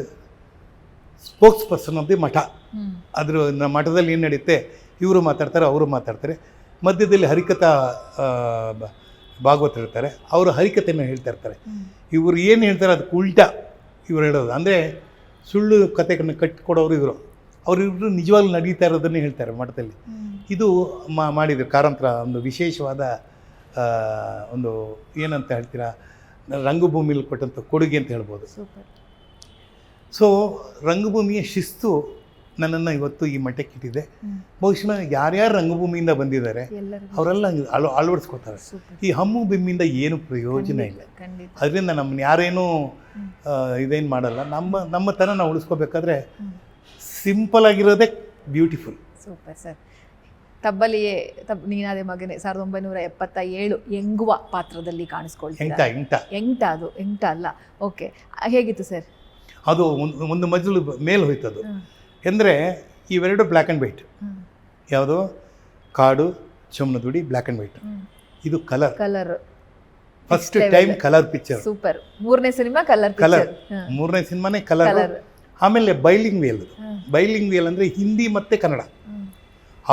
spokes person of the ಮಠ. ಅದ್ರ ಮಠದಲ್ಲಿ ಏನು ನಡೀತೆ, ಇವರು ಮಾತಾಡ್ತಾರೆ, ಅವರು ಮಾತಾಡ್ತಾರೆ. ಮಧ್ಯದಲ್ಲಿ ಹರಿಕಥಾ ಭಾಗವತರು ಇರ್ತಾರೆ, ಅವರು ಹರಿಕತೆಯನ್ನು ಹೇಳ್ತಾ ಇರ್ತಾರೆ. ಇವರು ಏನು ಹೇಳ್ತಾರೆ ಅದಕ್ಕೆ ಉಲ್ಟಾ ಇವರು ಹೇಳೋದು. ಅಂದರೆ ಸುಳ್ಳು ಕಥೆಗಳನ್ನು ಕಟ್ಟಿಕೊಡೋರು ಇವರು. ಅವರಿಬ್ಬರು ನಿಜವಾಗ್ಲೂ ನಡೀತಾ ಇರೋದನ್ನೇ ಹೇಳ್ತಾರೆ ಮಠದಲ್ಲಿ. ಇದು ಮಾಡಿದರು ಕಾರಂತರ ಒಂದು ವಿಶೇಷವಾದ ಒಂದು ಏನಂತ ಹೇಳ್ತೀರಾ, ರಂಗಭೂಮಿಲಿ ಕೊಟ್ಟಂಥ ಕೊಡುಗೆ ಅಂತ ಹೇಳ್ಬೋದು. ಸೊ ರಂಗಭೂಮಿಯ ಶಿಸ್ತು ನನ್ನನ್ನು ಇವತ್ತು ಈ ಮಟ್ಟಕ್ಕೆ ಇಟ್ಟಿದೆ. ಬಹುಶಃ ಯಾರ್ಯಾರು ರಂಗಭೂಮಿಯಿಂದ ಬಂದಿದ್ದಾರೆ ಅವರೆಲ್ಲ ಅಳವಡಿಸ್ಕೊತಾರೆ. ಈ ಹಮ್ಮು ಬಿಮ್ಮಿಂದ ಏನು ಪ್ರಯೋಜನ ಇಲ್ಲ. ಅದರಿಂದ ನಮ್ಮನ್ನ ಯಾರೇನೂ ಇದೇನು ಮಾಡಲ್ಲ. ನಮ್ಮ ತನ ನಾವು ಉಳಿಸ್ಕೋಬೇಕಾದ್ರೆ ಸಿಂಪಲ್ ಆಗಿರೋದೇ ಬ್ಯೂಟಿಫುಲ್. Super sir. ತಬ್ಬಲಿಯೇ ನೀನಾದೆ ಮಗನೇ 1977 ಎಂಗುವ ಪಾತ್ರದಲ್ಲಿ ಕಾಣಿಸ್ಕೊಳ್ತೀರಾ. ಎಂಟ ಅದು ಎಂಟ ಅಲ್ಲ. ಓಕೆ, ಹೇಗಿತ್ತು ಸರ್? ಅದು ಒಂದು ಮಜಲು ಮೇಲೆ ಹೋಯ್ತದು. ಅಂದರೆ ಇವೆರಡು ಬ್ಲ್ಯಾಕ್ ಆ್ಯಂಡ್ ವೈಟ್. ಯಾವುದು ಕಾಡು, ಚೋಮನ ದುಡಿ ಬ್ಲ್ಯಾಕ್ ಆ್ಯಂಡ್ ವೈಟ್. ಇದು colour first time colour picture. Super. ಮೂರನೇ ಸಿನಿಮಾ ಕಲರ್. ಮೂರನೇ ಸಿನಿಮಾನೇ ಕಲರ್. ಆಮೇಲೆ ಬೈಲಿಂಗ್ ವೇಲ್ ಅಂದರೆ ಹಿಂದಿ ಮತ್ತು ಕನ್ನಡ.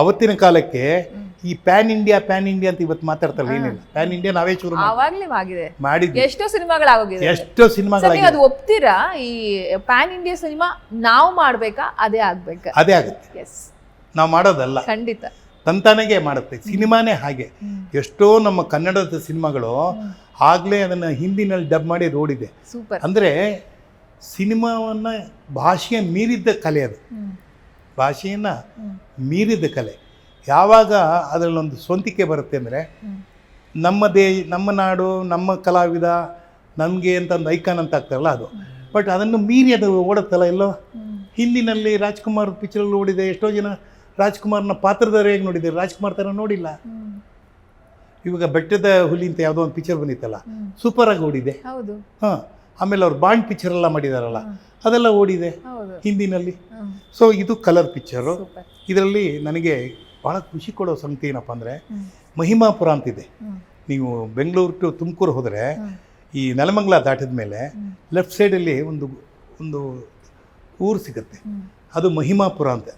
ಅವತ್ತಿನ ಕಾಲಕ್ಕೆ ಈ ಪ್ಯಾನ್ ಇಂಡಿಯಾ ಅಂತ ಇವತ್ತು ಮಾತಾಡ್ತಾರಲ್ಲ, ಏನಿಲ್ಲ. ಪ್ಯಾನ್ ಇಂಡಿಯಾ ನಾವೇ ಶುರು ಆವಾಗ್ಲೇ ಆಗಿದೆ, ಮಾಡಿದ್ವಿ. ಎಷ್ಟೋ ಸಿನಿಮಾಗಳಾಗೋಗಿದೆ. ಎಷ್ಟೋ ಸಿನಿಮಾಗಳು ಅದು ಒಪ್ತೀರಾ? ಈ ಪ್ಯಾನ್ ಇಂಡಿಯಾ ಸಿನಿಮಾ ನಾವು ಮಾಡ್ಬೇಕಾ, ಅದೇ ಆಗ್ಬೇಕಾ? ಅದೇ ಆಗುತ್ತೆ. ಎಸ್, ನಾವು ಮಾಡೋದಲ್ಲ, ಖಂಡಿತ ತಂತಾನೆಗೆ ಮಾಡುತ್ತೆ. ಸಿನಿಮಾನೇ ಹಾಗೆ. ಎಷ್ಟೋ ನಮ್ಮ ಕನ್ನಡದ ಸಿನಿಮಾಗಳು ಆಗ್ಲೇ ಅದನ್ನ ಹಿಂದಿನಲ್ಲಿ ಡಬ್ ಮಾಡಿ ರೋಡಿದೆ. ಸೂಪರ್. ಅಂದ್ರೆ ಸಿನಿಮಾವನ್ನ ಭಾಷೆಯ ಮೀರಿದ್ದ ಕಲೆ ಅದು. ಭಾಷೆಯನ್ನ ಮೀರಿದ ಕಲೆ. ಯಾವಾಗ ಅದರಲ್ಲೊಂದು ಸ್ವಂತಿಕೆ ಬರುತ್ತೆ ಅಂದರೆ, ನಮ್ಮ ನಾಡು, ನಮ್ಮ ಕಲಾವಿದ, ನಮಗೆ ಅಂತ ಒಂದು ಐಕಾನ್ ಅಂತ ಆಗ್ತಾರಲ್ಲ ಅದು. ಬಟ್ ಅದನ್ನು ಮೀರಿ ಅದು ಓಡುತ್ತಲ್ಲ ಎಲ್ಲೋ. ಹಿಂದಿನಲ್ಲಿ ರಾಜ್ಕುಮಾರ್ ಪಿಕ್ಚರಲ್ಲಿ ಓಡಿದೆ. ಎಷ್ಟೋ ಜನ ರಾಜ್ಕುಮಾರ್ನ ಪಾತ್ರಧಾರ ಹೇಗೆ ನೋಡಿದ್ದಾರೆ, ರಾಜ್ಕುಮಾರ್ ಥರ ನೋಡಿಲ್ಲ. ಇವಾಗ ಬೆಟ್ಟದ ಹುಲಿ ಅಂತ ಯಾವುದೋ ಒಂದು ಪಿಕ್ಚರ್ ಬಂದಿತ್ತಲ್ಲ, ಸೂಪರಾಗಿ ಓಡಿದೆ. ಹೌದು. ಹಾಂ, ಆಮೇಲೆ ಅವ್ರು ಬಾಂಡ್ ಪಿಕ್ಚರ್ ಎಲ್ಲ ಮಾಡಿದಾರಲ್ಲ, ಅದೆಲ್ಲ ಓಡಿದೆ ಹಿಂದಿನಲ್ಲಿ. ಸೊ ಇದು ಕಲರ್ ಪಿಕ್ಚರು. ಇದರಲ್ಲಿ ನನಗೆ ಭಾಳ ಖುಷಿ ಕೊಡೋ ಸಂಗತಿ ಏನಪ್ಪ ಅಂದರೆ, ಮಹಿಮಾಪುರ ಅಂತಿದೆ. ನೀವು ಬೆಂಗಳೂರು ಟು ತುಮಕೂರು ಹೋದರೆ ಈ ನೆಲಮಂಗಲ ದಾಟಿದ ಮೇಲೆ ಲೆಫ್ಟ್ ಸೈಡಲ್ಲಿ ಒಂದು ಊರು ಸಿಗುತ್ತೆ, ಅದು ಮಹಿಮಾಪುರ ಅಂತ.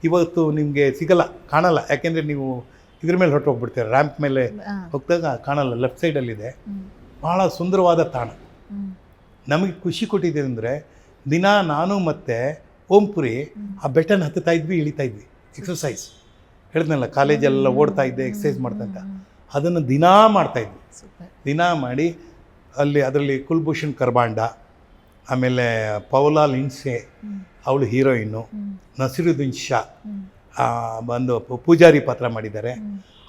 ಇವತ್ತು ನಿಮಗೆ ಸಿಗಲ್ಲ, ಕಾಣಲ್ಲ. ಯಾಕೆಂದರೆ ನೀವು ಇದ್ರ ಮೇಲೆ ಹೊರಟೋಗ್ಬಿಡ್ತೀರ, ರ್ಯಾಂಪ್ ಮೇಲೆ ಹೋಗ್ದಾಗ ಕಾಣಲ್ಲ. ಲೆಫ್ಟ್ ಸೈಡಲ್ಲಿದೆ. ಭಾಳ ಸುಂದರವಾದ ತಾಣ. ನಮಗೆ ಖುಷಿ ಕೊಟ್ಟಿದೆ ಅಂದರೆ, ದಿನ ನಾನು ಮತ್ತು ಓಂಪುರಿ ಆ ಬೆಟ್ಟನ ಹತ್ತುತ್ತಾ ಇದ್ವಿ, ಇಳಿತಾ ಇದ್ವಿ. ಎಕ್ಸಸೈಸ್ ಹೇಳಿದ್ನಲ್ಲ, ಕಾಲೇಜೆಲ್ಲ ಓಡ್ತಾ ಇದ್ದೆ, ಎಕ್ಸಸೈಸ್ ಮಾಡ್ತಾ ಇದ್ದ. ಅದನ್ನು ದಿನಾ ಮಾಡ್ತಾಯಿದ್ವಿ. ದಿನ ಮಾಡಿ ಅದರಲ್ಲಿ ಕುಲ್ಭೂಷಣ್ ಖರ್ಬಾಂಡ, ಆಮೇಲೆ ಪೌಲಾ ಲಿಂಡ್ಸೆ, ಅವಳು ಹೀರೋಯಿನ್ನು, ನಸೀರುದ್ದೀನ್ ಶಾ ಬಂದು ಪೂಜಾರಿ ಪಾತ್ರ ಮಾಡಿದ್ದಾರೆ.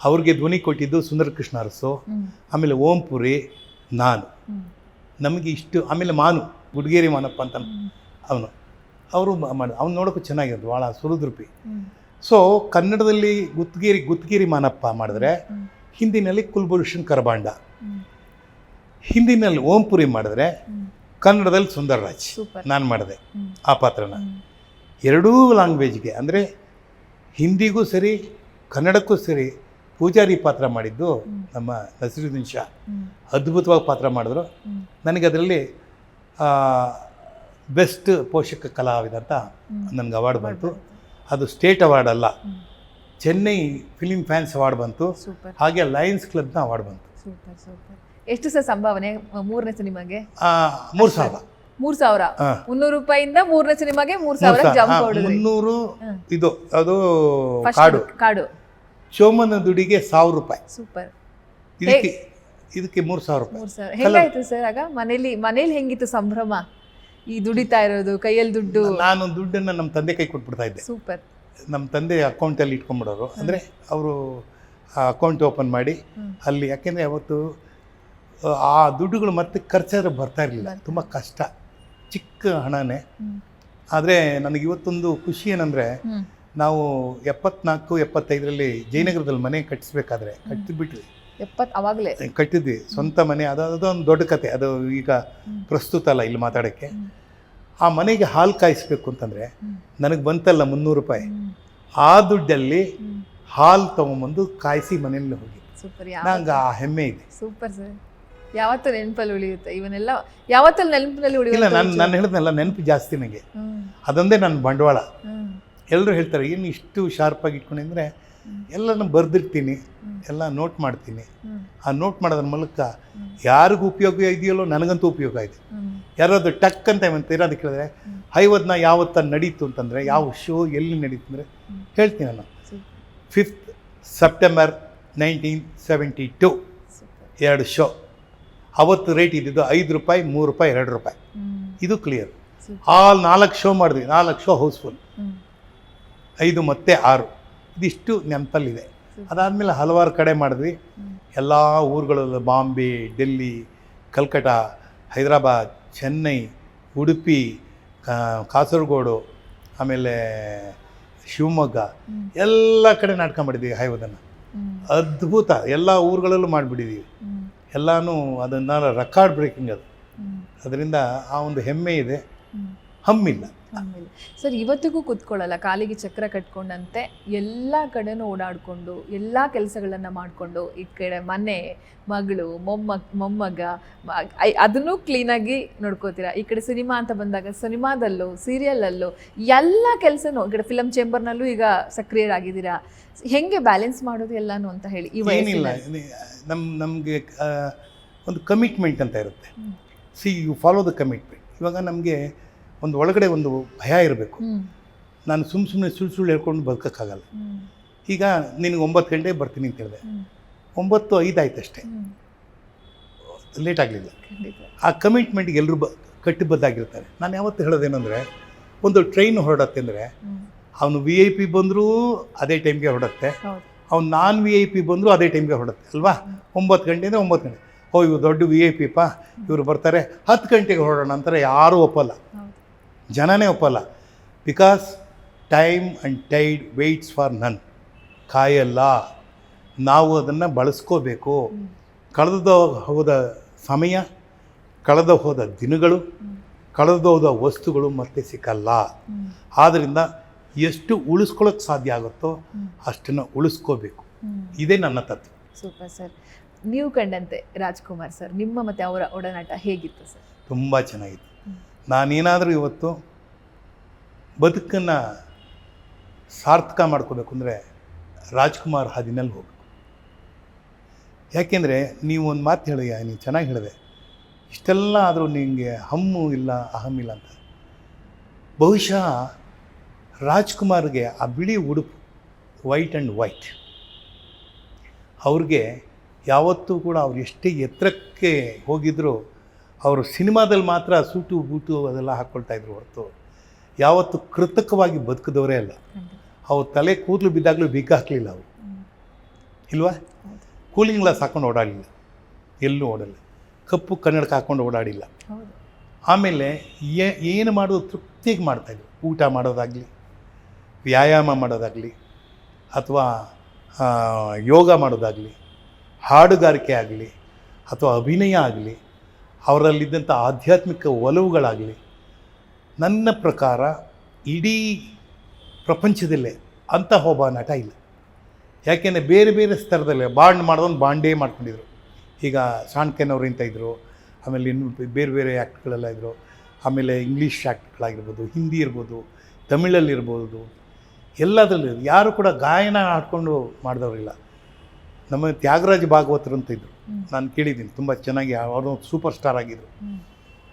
ಅವ್ರಿಗೆ ಧ್ವನಿ ಕೊಟ್ಟಿದ್ದು ಸುಂದರ್ ಕೃಷ್ಣ ಅರಸು, ಆಮೇಲೆ ಓಂಪುರಿ, ನಾನು. ನಮಗೆ ಇಷ್ಟು. ಆಮೇಲೆ ಮಾನು, ಗುಡ್ಗೇರಿ ಮಾನಪ್ಪ ಅಂತ ಅವರು ಅವ್ನು ನೋಡೋಕ್ಕೂ ಚೆನ್ನಾಗಿರೋದು, ಭಾಳ ಸುರದ್ರೂಪಿ. ಸೊ ಕನ್ನಡದಲ್ಲಿ ಗುತ್ಗೇರಿ ಮಾನಪ್ಪ ಮಾಡಿದ್ರೆ, ಹಿಂದಿನಲ್ಲಿ ಕುಲ್ಭೂಷಣ್ ಖರ್ಬಾಂಡ, ಹಿಂದಿನಲ್ಲಿ ಓಂಪುರಿ ಮಾಡಿದ್ರೆ, ಕನ್ನಡದಲ್ಲಿ ಸುಂದರ್ ರಾಜ್ ನಾನು ಮಾಡಿದೆ ಆ ಪಾತ್ರನ. ಎರಡೂ ಲ್ಯಾಂಗ್ವೇಜ್ಗೆ ಅಂದರೆ ಹಿಂದಿಗೂ ಸರಿ ಕನ್ನಡಕ್ಕೂ ಸರಿ ಪೂಜಾರಿ ಪಾತ್ರ ಮಾಡಿದ್ದು ನಮ್ಮ ನಸೀರುದ್ದೀನ್ ಶಾ. ಅದ್ಭುತವಾಗಿ ಪಾತ್ರ ಮಾಡಿದ್ರು. ನನಗೆ ಅದರಲ್ಲಿ ಬೆಸ್ಟ್ ಪೋಷಕ ಕಲಾವಿದ ಅಂತ ನನಗೆ ಅವಾರ್ಡ್ ಬಂತು. ಅದು ಸ್ಟೇಟ್ ಅವಾರ್ಡ್ ಅಲ್ಲ, ಚೆನ್ನೈ ಫಿಲಿಂ ಫ್ಯಾನ್ಸ್ ಅವಾರ್ಡ್ ಬಂತು. ಹಾಗೆ ಲಯನ್ಸ್ ಕ್ಲಬ್ನ ಅವಾರ್ಡ್ ಬಂತು. ಎಷ್ಟು ಸರ್ ಸಂಭಾವನೆ ಮೂರನೇ ಸಿನಿಮಾಗೆ? 3,000. 3,000. 300 ರೂಪಾಯಿಂದ ಮೂರನೇ ಸಿನಿಮಾಗೆ 3,000 ಜಂಪ್ ಹೊಡೆದ್ರಿ. 300. ಇದು ಅದು ಕಾಡು ಶೋಮನ ದುಡಿಗೆ 1,000 ರೂಪಾಯಿ. ಸೂಪರ್. ಇದಕ್ಕೆ 3,000 ರೂಪಾಯಿ. ಹೇಗಾಯ್ತು ಸರ್ ಆಗ? ಮನೇಲಿ ಹೆಂಗಿತ್ತು ಸಂಭ್ರಮ? ಈ ದುಡಿತಾ ಇರೋದು, ಕೈಯಲ್ಲಿ ದುಡ್ಡು. ನಾನು ದುಡ್ಡನ್ನು ನಮ್ಮ ತಂದೆ ಕೈ ಕೊಟ್ಬಿಡ್ತಾ ಇದ್ದೆ. ಸೂಪರ್. ನಮ್ಮ ತಂದೆ ಅಕೌಂಟಲ್ಲಿ ಇಟ್ಕೊಂಡ್ಬಿಡೋರು. ಅಂದರೆ ಅವರು ಅಕೌಂಟ್ ಓಪನ್ ಮಾಡಿ ಅಲ್ಲಿ, ಯಾಕೆಂದರೆ ಅವತ್ತು ಆ ದುಡ್ಡುಗಳು ಮತ್ತೆ ಖರ್ಚಾದ್ರೆ ಬರ್ತಾ ಇರಲಿಲ್ಲ, ತುಂಬ ಕಷ್ಟ, ಚಿಕ್ಕ ಹಣನೇ. ಆದರೆ ನನಗೆ ಇವತ್ತೊಂದು ಖುಷಿ ಏನಂದರೆ, ನಾವು 74-75ರಲ್ಲಿ ಜಯನಗರದಲ್ಲಿ ಮನೆ ಕಟ್ಟಿಸ್ಬೇಕಾದ್ರೆ ಕಟ್ಟಿಬಿಟ್ವಿ. ಅವಾಗಲೇ ಕಟ್ಟಿದ್ವಿ ಸ್ವಂತ ಮನೆ. ಅದೊಂದು ದೊಡ್ಡ ಕತೆ, ಅದು ಈಗ ಪ್ರಸ್ತುತ ಅಲ್ಲ ಇಲ್ಲಿ ಮಾತಾಡೋಕ್ಕೆ. ಆ ಮನೆಗೆ ಹಾಲು ಕಾಯಿಸ್ಬೇಕು ಅಂತಂದರೆ ನನಗೆ ಬಂತಲ್ಲ 300 ರೂಪಾಯಿ. ಆ ದುಡ್ಡಲ್ಲಿ ಹಾಲು ತೊಗೊಂಬಂದು ಕಾಯಿಸಿ ಮನೆಯಲ್ಲಿ ಹೋಗಿ ನಂಗೆ ಆ ಹೆಮ್ಮೆ ಇದೆ. Super sir. ಯಾವತ್ತೂ ನೆನಪಲ್ಲಿ ಉಳಿಯುತ್ತೆ ಇವನ್ನೆಲ್ಲ, ಯಾವತ್ತೂ ನೆನಪಿನಲ್ಲಿ ಉಳಿಯುತ್ತೆ. ಇಲ್ಲ, ನಾನು ಹೇಳಿದ್ನಲ್ಲ, ನೆನಪು ಜಾಸ್ತಿ ನನಗೆ. ಅದೊಂದೇ ನನ್ನ ಬಂಡವಾಳ. ಎಲ್ಲರೂ ಹೇಳ್ತಾರೆ, ಏನು ಇಷ್ಟು ಶಾರ್ಪಾಗಿ ಇಟ್ಕೊಂಡೆ. ಎಲ್ಲನೂ ಬರೆದಿರ್ತೀನಿ, ಎಲ್ಲ ನೋಟ್ ಮಾಡ್ತೀನಿ. ಆ ನೋಟ್ ಮಾಡೋದ್ರ ಮೂಲಕ ಯಾರಿಗೂ ಉಪಯೋಗ ಇದೆಯಲ್ಲೋ ನನಗಂತೂ ಉಪಯೋಗ ಇದೆ. ಯಾರಾದ್ರು ಟಕ್ ಅಂತ ಇರೋದು ಕೇಳಿದ್ರೆ, ಐವತ್ತನ್ನ ಯಾವತ್ತ ನಡೀತು ಅಂತಂದರೆ, ಯಾವ ಶೋ ಎಲ್ಲಿ ನಡೀತು ಅಂದರೆ ಹೇಳ್ತೀನಿ ನಾನು. 5th September 1972 2 show. ಅವತ್ತು ರೇಟ್ ಇದ್ದಿದ್ದು 5 ರೂಪಾಯಿ, 3 ರೂಪಾಯಿ, 2 ರೂಪಾಯಿ. ಇದು ಕ್ಲಿಯರ್. ಆ 4 ಶೋ ಮಾಡಿದ್ವಿ. 4 ಶೋ ಹೌಸ್ಫುಲ್. 5 ಮತ್ತು 6 ಇದಿಷ್ಟು ನೆನಪಲ್ಲಿದೆ. ಅದಾದಮೇಲೆ ಹಲವಾರು ಕಡೆ ಮಾಡಿದ್ವಿ. ಎಲ್ಲ ಊರುಗಳಲ್ಲೂ, ಬಾಂಬೆ, ಡೆಲ್ಲಿ, ಕಲ್ಕಟಾ, ಹೈದರಾಬಾದ್, ಚೆನ್ನೈ, ಉಡುಪಿ, ಕಾಸರಗೋಡು, ಆಮೇಲೆ ಶಿವಮೊಗ್ಗ, ಎಲ್ಲ ಕಡೆ ನಾಟಕ ಮಾಡಿದ್ದೀವಿ. ಹೈವದನ್ನು ಅದ್ಭುತ, ಎಲ್ಲ ಊರುಗಳಲ್ಲೂ ಮಾಡಿಬಿಟ್ಟಿದ್ದೀವಿ. ಎಲ್ಲನೂ ಅದನ್ನು ರೆಕಾರ್ಡ್ ಬ್ರೇಕಿಂಗ್ ಅದು. ಅದರಿಂದ ಆ ಒಂದು ಹೆಮ್ಮೆ ಇದೆ. ಹಮ್ಮಿಲ್ಲ. ಆಮೇಲೆ ಸರ್ ಇವತ್ತಿಗೂ ಕೂತ್ಕೊಳ್ಳಲ್ಲ, ಕಾಲಿಗೆ ಚಕ್ರ ಕಟ್ಕೊಂಡಂತೆ ಎಲ್ಲ ಕಡೆನೂ ಓಡಾಡಿಕೊಂಡು ಎಲ್ಲ ಕೆಲಸಗಳನ್ನು ಮಾಡಿಕೊಂಡು ಈ ಕಡೆ ಮನೆ, ಮಗಳು, ಮೊಮ್ಮಗ ಅದನ್ನು ಕ್ಲೀನಾಗಿ ನೋಡ್ಕೋತೀರಾ. ಈ ಕಡೆ ಸಿನಿಮಾ ಅಂತ ಬಂದಾಗ ಸಿನಿಮಾದಲ್ಲೂ ಸೀರಿಯಲಲ್ಲೂ ಎಲ್ಲ ಕೆಲಸನೂ, ಈ ಕಡೆ ಫಿಲಮ್ ಚೇಂಬರ್ನಲ್ಲೂ ಈಗ ಸಕ್ರಿಯರಾಗಿದ್ದೀರಾ. ಹೆಂಗೆ ಬ್ಯಾಲೆನ್ಸ್ ಮಾಡೋದು ಎಲ್ಲಾನು ಅಂತ ಹೇಳಿ? ಏನಿಲ್ಲ, ನಮಗೆ ಒಂದು ಕಮಿಟ್ಮೆಂಟ್ ಅಂತ ಇರುತ್ತೆ. You follow the commitment. ಇವಾಗ ನಮಗೆ ಒಂದು ಒಳಗಡೆ ಒಂದು ಭಯ ಇರಬೇಕು. ನಾನು ಸುಮ್ಮನೆ ಸುಳ್ಳು ಹೇಳ್ಕೊಂಡು ಬದುಕೋಕ್ಕಾಗಲ್ಲ. ಈಗ ನಿನಗೆ 9 ಗಂಟೆಗೆ ಬರ್ತೀನಿ ಅಂತ ಹೇಳಿದೆ, 9:05 ಆಯ್ತು ಅಷ್ಟೇ, ಲೇಟ್ ಆಗಲಿಲ್ಲ. ಆ ಕಮಿಟ್ಮೆಂಟ್ಗೆ ಎಲ್ಲರೂ ಕಟ್ಟಿಬದ್ಧಾಗಿರ್ತಾರೆ. ನಾನು ಯಾವತ್ತು ಹೇಳೋದೇನೆಂದರೆ, ಒಂದು ಟ್ರೈನ್ ಹೊರಡತ್ತೆ ಅಂದರೆ ಅವನು VIP ಬಂದರೂ ಅದೇ ಟೈಮ್ಗೆ ಹೊರಡುತ್ತೆ, ಅವ್ನು ನಾನ್ VIP ಬಂದರೂ ಅದೇ ಟೈಮ್ಗೆ ಹೊರಡುತ್ತೆ ಅಲ್ವಾ? 9 ಗಂಟೆ ಅಂದರೆ 9 ಗಂಟೆ. ಇವು ದೊಡ್ಡ VIP ಇವರು ಬರ್ತಾರೆ 10 ಗಂಟೆಗೆ ಹೊರಡೋಣ ಅಂತಾರೆ, ಯಾರೂ ಒಪ್ಪಲ್ಲ, ಜನನೇ ಒಪ್ಪಲ್ಲ. Because time and tide waits for none. ಕಾಯಲ್ಲ, ನಾವು ಅದನ್ನು ಬಳಸ್ಕೋಬೇಕು. ಕಳೆದು ಹೋದ ಸಮಯ, ಕಳೆದು ಹೋದ ದಿನಗಳು, ಕಳೆದು ಹೋದ ವಸ್ತುಗಳು ಮತ್ತೆ ಸಿಕ್ಕಲ್ಲ. ಆದ್ದರಿಂದ ಎಷ್ಟು ಉಳಿಸ್ಕೊಳ್ಳೋಕ್ಕೆ ಸಾಧ್ಯ ಆಗುತ್ತೋ ಅಷ್ಟನ್ನು ಉಳಿಸ್ಕೋಬೇಕು. ಇದೇ ನನ್ನ ತತ್ವ. Super sir. ನೀವು ಕಂಡಂತೆ ರಾಜ್ಕುಮಾರ್ ಸರ್, ನಿಮ್ಮ ಮತ್ತು ಅವರ ಒಡನಾಟ ಹೇಗಿತ್ತು ಸರ್? ತುಂಬ ಚೆನ್ನಾಗಿತ್ತು. ನಾನೇನಾದರೂ ಇವತ್ತು ಬದುಕನ್ನು ಸಾರ್ಥಕ ಮಾಡ್ಕೋಬೇಕು ಅಂದರೆ ರಾಜ್ಕುಮಾರ್ ಹಾದಿನಲ್ಲಿ ಹೋಗಬೇಕು. ಯಾಕೆಂದರೆ ನೀವು ಒಂದು ಮಾತು ಹೇಳಿದೆ, ನೀವು ಚೆನ್ನಾಗಿ ಹೇಳಿದೆ, ಇಷ್ಟೆಲ್ಲ ಆದರೂ ನಿಮಗೆ ಹಮ್ಮು ಇಲ್ಲ, ಅಹಂ ಇಲ್ಲ ಅಂತ. ಬಹುಶಃ ರಾಜ್ಕುಮಾರ್ಗೆ ಆ ಬಿಳಿ ಉಡುಪು, ವೈಟ್ ಆ್ಯಂಡ್ ವೈಟ್, ಅವ್ರಿಗೆ ಯಾವತ್ತೂ ಕೂಡ ಅವ್ರು ಎಷ್ಟೇ ಎತ್ತರಕ್ಕೆ ಹೋಗಿದ್ದರೂ ಅವರು ಸಿನಿಮಾದಲ್ಲಿ ಮಾತ್ರ ಸೂಟು ಬೂಟು ಅದೆಲ್ಲ ಹಾಕ್ಕೊಳ್ತಾಯಿದ್ರು ಹೊರತು ಯಾವತ್ತು ಕೃತಕವಾಗಿ ಬದುಕಿದವರೇ ಅಲ್ಲ. ಅವ್ರು ತಲೆ ಕೂದಲು ಬಿದ್ದಾಗಲೂ ಬಿಗ್ಗ ಹಾಕಲಿಲ್ಲ ಅವರು, ಇಲ್ವಾ? ಕೂಲಿಂಗ್ ಗ್ಲಾಸ್ ಹಾಕ್ಕೊಂಡು ಓಡಾಡಲಿಲ್ಲ, ಎಲ್ಲೂ ಓಡಲ್ಲ. ಕಪ್ಪು ಕನ್ನಡಕ ಹಾಕ್ಕೊಂಡು ಓಡಾಡಿಲ್ಲ. ಆಮೇಲೆ ಏನು ಮಾಡೋದು ತೃಪ್ತಿಗೆ ಮಾಡ್ತಾಯಿದ್ರು. ಊಟ ಮಾಡೋದಾಗಲಿ, ವ್ಯಾಯಾಮ ಮಾಡೋದಾಗಲಿ, ಅಥವಾ ಯೋಗ ಮಾಡೋದಾಗಲಿ, ಹಾಡುಗಾರಿಕೆ ಆಗಲಿ, ಅಥವಾ ಅಭಿನಯ ಆಗಲಿ, ಅವರಲ್ಲಿದ್ದಂಥ ಆಧ್ಯಾತ್ಮಿಕ ಒಲವುಗಳಾಗಲಿ, ನನ್ನ ಪ್ರಕಾರ ಇಡೀ ಪ್ರಪಂಚದಲ್ಲೇ ಅಂಥ ಒಬ್ಬ ನಟ ಇಲ್ಲ. ಯಾಕೆಂದರೆ ಬೇರೆ ಬೇರೆ ಸ್ತರದಲ್ಲೇ ಬಾಂಡ್ ಮಾಡೋದನ್ನು ಬಾಂಡೇ ಮಾಡ್ಕೊಂಡಿದ್ರು. ಈಗ ಶಾಣ್ಕೆನವ್ರು ಅಂತ ಇದ್ದರು, ಆಮೇಲೆ ಇನ್ನು ಬೇರೆ ಬೇರೆ ಆ್ಯಕ್ಟ್ಗಳೆಲ್ಲ ಇದ್ದರು. ಆಮೇಲೆ ಇಂಗ್ಲೀಷ್ ಆ್ಯಕ್ಟ್ಗಳಾಗಿರ್ಬೋದು, ಹಿಂದಿ ಇರ್ಬೋದು, ತಮಿಳಲ್ಲಿರ್ಬೋದು, ಎಲ್ಲದರಲ್ಲೂ ಯಾರು ಕೂಡ ಗಾಯನ ಆಡ್ಕೊಂಡು ಮಾಡಿದವರಿಲ್ಲ. ನಮ್ಮ ತ್ಯಾಗರಾಜ ಭಾಗವತರು ಅಂತ ಇದ್ದರು, ನಾನು ಕೇಳಿದ್ದೀನಿ, ತುಂಬ ಚೆನ್ನಾಗಿ ಅವರು ಸೂಪರ್ ಸ್ಟಾರ್ ಆಗಿದ್ದರು.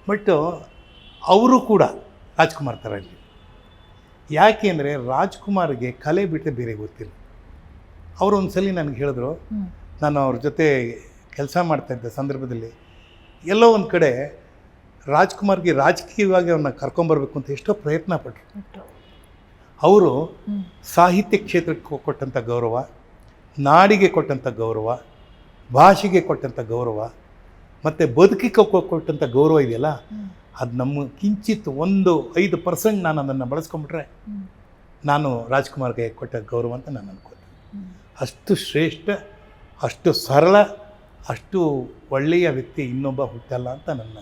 ಬಟ್ ಅವರು ಕೂಡ ರಾಜ್ಕುಮಾರ್ ಥರ ಇರಲಿ. ಯಾಕೆಂದರೆ ರಾಜ್ಕುಮಾರ್ಗೆ ಕಲೆ ಬಿಟ್ಟರೆ ಬೇರೆ ಗೊತ್ತಿಲ್ಲ. ಅವರು ಒಂದು ಸಲ ನನಗೆ ಹೇಳಿದ್ರು, ನಾನು ಅವ್ರ ಜೊತೆ ಕೆಲಸ ಮಾಡ್ತಾಯಿದ್ದ ಸಂದರ್ಭದಲ್ಲಿ ಎಲ್ಲೋ ಒಂದು ಕಡೆ ರಾಜ್ಕುಮಾರ್ಗೆ ರಾಜಕೀಯವಾಗಿ ಅವ್ರನ್ನ ಕರ್ಕೊಂಬರ್ಬೇಕು ಅಂತ ಎಷ್ಟೋ ಪ್ರಯತ್ನ ಪಟ್ಟರು. ಅವರು ಸಾಹಿತ್ಯ ಕ್ಷೇತ್ರಕ್ಕೆ ಕೊಟ್ಟಂಥ ಗೌರವ, ನಾಡಿಗೆ ಕೊಟ್ಟಂಥ ಗೌರವ, ಭಾಷೆಗೆ ಕೊಟ್ಟಂಥ ಗೌರವ, ಮತ್ತು ಬದುಕಿಗೆ ಕೊಟ್ಟಂಥ ಗೌರವ ಇದೆಯಲ್ಲ, ಅದು ನಮ್ಮ ಕಿಂಚಿತ್ 5% ನಾನು ಅದನ್ನು ಬಳಸ್ಕೊಂಬಿಟ್ರೆ ನಾನು ರಾಜ್ಕುಮಾರ್ಗೆ ಕೊಟ್ಟ ಗೌರವ ಅಂತ ನಾನು ಅನ್ಕೋತೀನಿ. ಅಷ್ಟು ಶ್ರೇಷ್ಠ, ಅಷ್ಟು ಸರಳ, ಅಷ್ಟು ಒಳ್ಳೆಯ ವ್ಯಕ್ತಿ ಇನ್ನೊಬ್ಬ ಹುಟ್ಟಲ್ಲ ಅಂತ ನನ್ನ.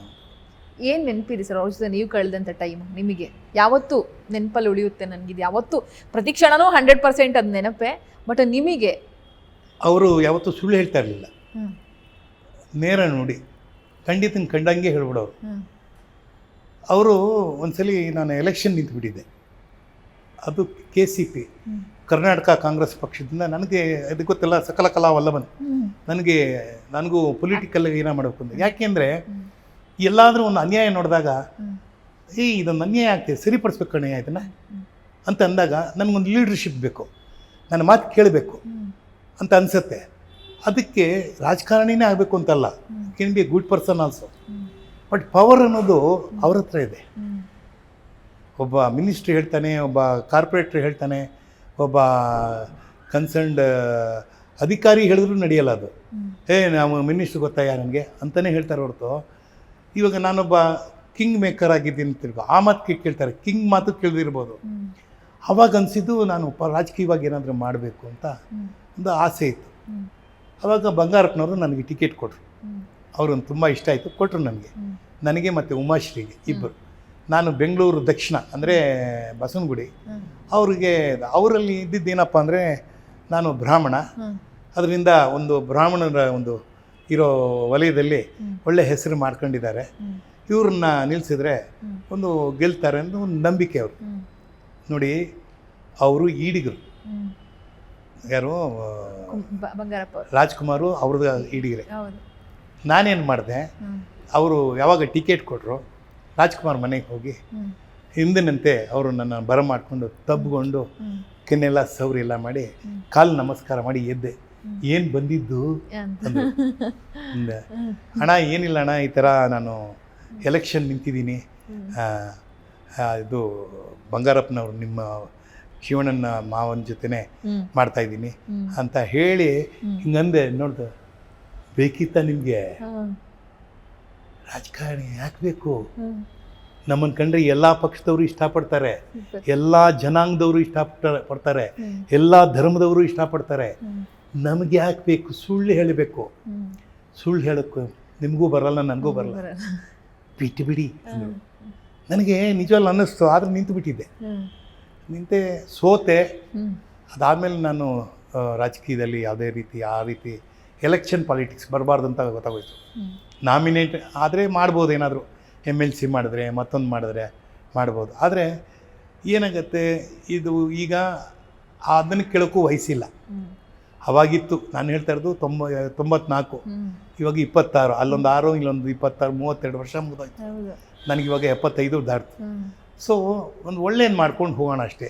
ಏನು ನೆನಪಿದೆ ಸರ್ ಅವ್ರ ಜೊತೆ ನೀವು ಕಳೆದಂಥ ಟೈಮ್? ನಿಮಗೆ ಯಾವತ್ತೂ ನೆನಪಲ್ಲಿ ಉಳಿಯುತ್ತೆ? ನನಗಿದು ಯಾವತ್ತೂ ಪ್ರತಿ ಕ್ಷಣನೂ 100% ಅದು ನೆನಪೇ. ಬಟ್ ನಿಮಗೆ? ಅವರು ಯಾವತ್ತೂ ಸುಳ್ಳು ಹೇಳ್ತಾ ಇರಲಿಲ್ಲ, ನೇರ ನೋಡಿ ಖಂಡಿತ ಕಂಡಂಗೆ ಹೇಳ್ಬಿಡೋರು. ಅವರು ಒಂದ್ಸಲಿ ನಾನು ಎಲೆಕ್ಷನ್ ನಿಂತುಬಿಟ್ಟಿದ್ದೆ, ಅದು KCP, ಕರ್ನಾಟಕ ಕಾಂಗ್ರೆಸ್ ಪಕ್ಷದಿಂದ. ನನಗೆ ಅದು ಗೊತ್ತಿಲ್ಲ, ಸಕಲ ಕಲಾ ವಲ್ಲಭನ್. ನನಗೂ ಪೊಲಿಟಿಕಲ್ ಏನೋ ಮಾಡಬೇಕು ಅಂತ. ಯಾಕೆಂದರೆ ಎಲ್ಲಾದರೂ ಒಂದು ಅನ್ಯಾಯ ನೋಡಿದಾಗ ಇದೊಂದು ಅನ್ಯಾಯ ಆಗ್ತಿದೆ, ಸರಿಪಡಿಸ್ಬೇಕು ಕಣಯ್ಯ ಇದನ್ನು ಅಂತ ಅಂದಾಗ ನನಗೊಂದು ಲೀಡರ್ಶಿಪ್ ಬೇಕು, ನನ್ನ ಮಾತು ಕೇಳಬೇಕು ಅಂತ ಅನಿಸುತ್ತೆ. ಅದಕ್ಕೆ ರಾಜಕಾರಣಿನೇ ಆಗಬೇಕು ಅಂತಲ್ಲ, can be A good person also. But power ಅನ್ನೋದು ಅವ್ರ ಹತ್ರ ಇದೆ. ಒಬ್ಬ ಮಿನಿಸ್ಟ್ರಿ ಹೇಳ್ತಾನೆ, ಒಬ್ಬ ಕಾರ್ಪೊರೇಟ್ರ್ ಹೇಳ್ತಾನೆ, ಒಬ್ಬ ಕನ್ಸರ್ನ್ಡ್ ಅಧಿಕಾರಿ ಹೇಳಿದ್ರು ನಡೆಯಲ್ಲ ಅದು. ನಾವು ಮಿನಿಸ್ಟ್ರ್ ಗೊತ್ತಾಯ ನನಗೆ ಅಂತಲೇ ಹೇಳ್ತಾರೆ ಹೊರತು, ಇವಾಗ ನಾನೊಬ್ಬ ಕಿಂಗ್ ಮೇಕರ್ ಆಗಿದ್ದೀನಿ ತಿರ್ಗೋ ಆ ಮಾತು ಕೇಳ್ತಾರೆ, ಕಿಂಗ್ ಮಾತು ಕೇಳಿದಿರ್ಬೋದು. ಅವಾಗ ಅನಿಸಿದ್ದು ನಾನು ರಾಜಕೀಯವಾಗಿ ಏನಾದರೂ ಮಾಡಬೇಕು ಅಂತ ಒಂದು ಆಸೆ ಇತ್ತು. ಆವಾಗ ಬಂಗಾರಪ್ಪನವರು ನನಗೆ ಟಿಕೆಟ್ ಕೊಟ್ಟರು. ಅವ್ರನ್ನ ತುಂಬ ಇಷ್ಟ ಆಯಿತು, ಕೊಟ್ಟರು ನನಗೆ ಮತ್ತು ಉಮಾಶ್ರೀಗೆ, ಇಬ್ಬರು. ನಾನು ಬೆಂಗಳೂರು ದಕ್ಷಿಣ ಅಂದರೆ ಬಸವನಗುಡಿ ಅವ್ರಿಗೆ ಅವರಲ್ಲಿ ಇದ್ದಿದ್ದೇನಪ್ಪ ಅಂದರೆ ನಾನು ಬ್ರಾಹ್ಮಣ, ಅದರಿಂದ ಒಂದು ಬ್ರಾಹ್ಮಣರ ಒಂದು ಇರೋ ವಲಯದಲ್ಲಿ ಒಳ್ಳೆ ಹೆಸರು ಮಾಡ್ಕೊಂಡಿದ್ದಾರೆ, ಇವ್ರನ್ನ ನಿಲ್ಲಿಸಿದ್ರೆ ಒಂದು ಗೆಲ್ತಾರೆ ಅಂತ ಒಂದು ನಂಬಿಕೆ ಅವರು. ನೋಡಿ, ಅವರು ಈಡಿಗರು, ಯಾರು ಬಂಗಾರಪ್ಪ ರಾಜ್ಕುಮಾರು ಅವ್ರದ್ದು ಈಡಿಗರೆ. ಹೌದು. ನಾನೇನು ಮಾಡಿದೆ, ಅವರು ಯಾವಾಗ ಟಿಕೆಟ್ ಕೊಟ್ಟರು ರಾಜ್ಕುಮಾರ್ ಮನೆಗೆ ಹೋಗಿ ಹಿಂದಿನಂತೆ ಅವರು ನನ್ನ ಬರಮಾಡ್ಕೊಂಡು ತಬ್ಕೊಂಡು ಕೆನ್ನೆಲ್ಲ ಸೌರಿ ಎಲ್ಲ ಮಾಡಿ ಕಾಲು ನಮಸ್ಕಾರ ಮಾಡಿ ಎದ್ದೆ. ಏನು ಬಂದಿದ್ದು ಅಂದರು. ಅಣ್ಣ ಏನಿಲ್ಲ ಅಣ್ಣ, ಈ ಥರ ನಾನು ಎಲೆಕ್ಷನ್ ನಿಂತಿದ್ದೀನಿ, ಇದು ಬಂಗಾರಪ್ಪನವ್ರು ನಿಮ್ಮ ಶಿವಣ್ಣನ ಮಾವನ ಜೊತೆನೆ ಮಾಡ್ತಾಯಿದ್ದೀನಿ ಅಂತ ಹೇಳಿ ಹಿಂಗಂದೆ. ನೋಡ್ದೆ, ಬೇಕಿತ್ತ ನಿಮಗೆ ರಾಜಕಾರಣಿ ಯಾಕೆ ಬೇಕು? ನಮ್ಮನ್ನು ಕಂಡ್ರೆ ಎಲ್ಲ ಪಕ್ಷದವರು ಇಷ್ಟಪಡ್ತಾರೆ, ಎಲ್ಲ ಜನಾಂಗದವರು ಇಷ್ಟಪಡ್ತಾರೆ, ಎಲ್ಲ ಧರ್ಮದವರು ಇಷ್ಟಪಡ್ತಾರೆ. ನಮಗೆ ಯಾಕೆ ಬೇಕು? ಸುಳ್ಳು ಹೇಳಬೇಕು. ಸುಳ್ಳು ಹೇಳೋಕ್ಕೂ ನಿಮಗೂ ಬರಲ್ಲ, ನನಗೂ ಬರಲ್ಲ, ಬಿಟ್ಟು ಬಿಡಿ ಅಂದರು. ನನಗೆ ನಿಜವಲ್ಲ ಅನ್ನಿಸ್ತು, ಆದರೆ ನಿಂತು ಬಿಟ್ಟಿದ್ದೆ. ನಿಂತೆ ಸೋತೆ. ಅದಾದಮೇಲೆ ನಾನು ರಾಜಕೀಯದಲ್ಲಿ ಯಾವುದೇ ರೀತಿ ಆ ರೀತಿ ಎಲೆಕ್ಷನ್ ಪಾಲಿಟಿಕ್ಸ್ ಬರಬಾರ್ದು ಅಂತ ಗೊತ್ತಾಗೋಯ್ತು. ನಾಮಿನೇಟ್ ಆದರೆ ಮಾಡ್ಬೋದು, ಏನಾದರೂ MLC ಮಾಡಿದ್ರೆ ಮತ್ತೊಂದು ಮಾಡಿದ್ರೆ ಮಾಡ್ಬೋದು. ಆದರೆ ಏನಾಗತ್ತೆ, ಇದು ಈಗ ಅದನ್ನು ಕೇಳೋಕ್ಕೂ ವಯಸ್ಸಿಲ್ಲ. ಅವಾಗಿತ್ತು, ನಾನು ಹೇಳ್ತಾ ಇರೋದು 94, ಇವಾಗ 26, ಅಲ್ಲೊಂದು 6, ಇಲ್ಲೊಂದು 26, 32 ವರ್ಷ ಮುಗಿದೋಯ್ತು. ನನಗಿವಾಗ 75 ದಾಟ್ತು. ಸೊ ಒಂದು ಒಳ್ಳೇದು ಮಾಡ್ಕೊಂಡು ಹೋಗೋಣ ಅಷ್ಟೇ.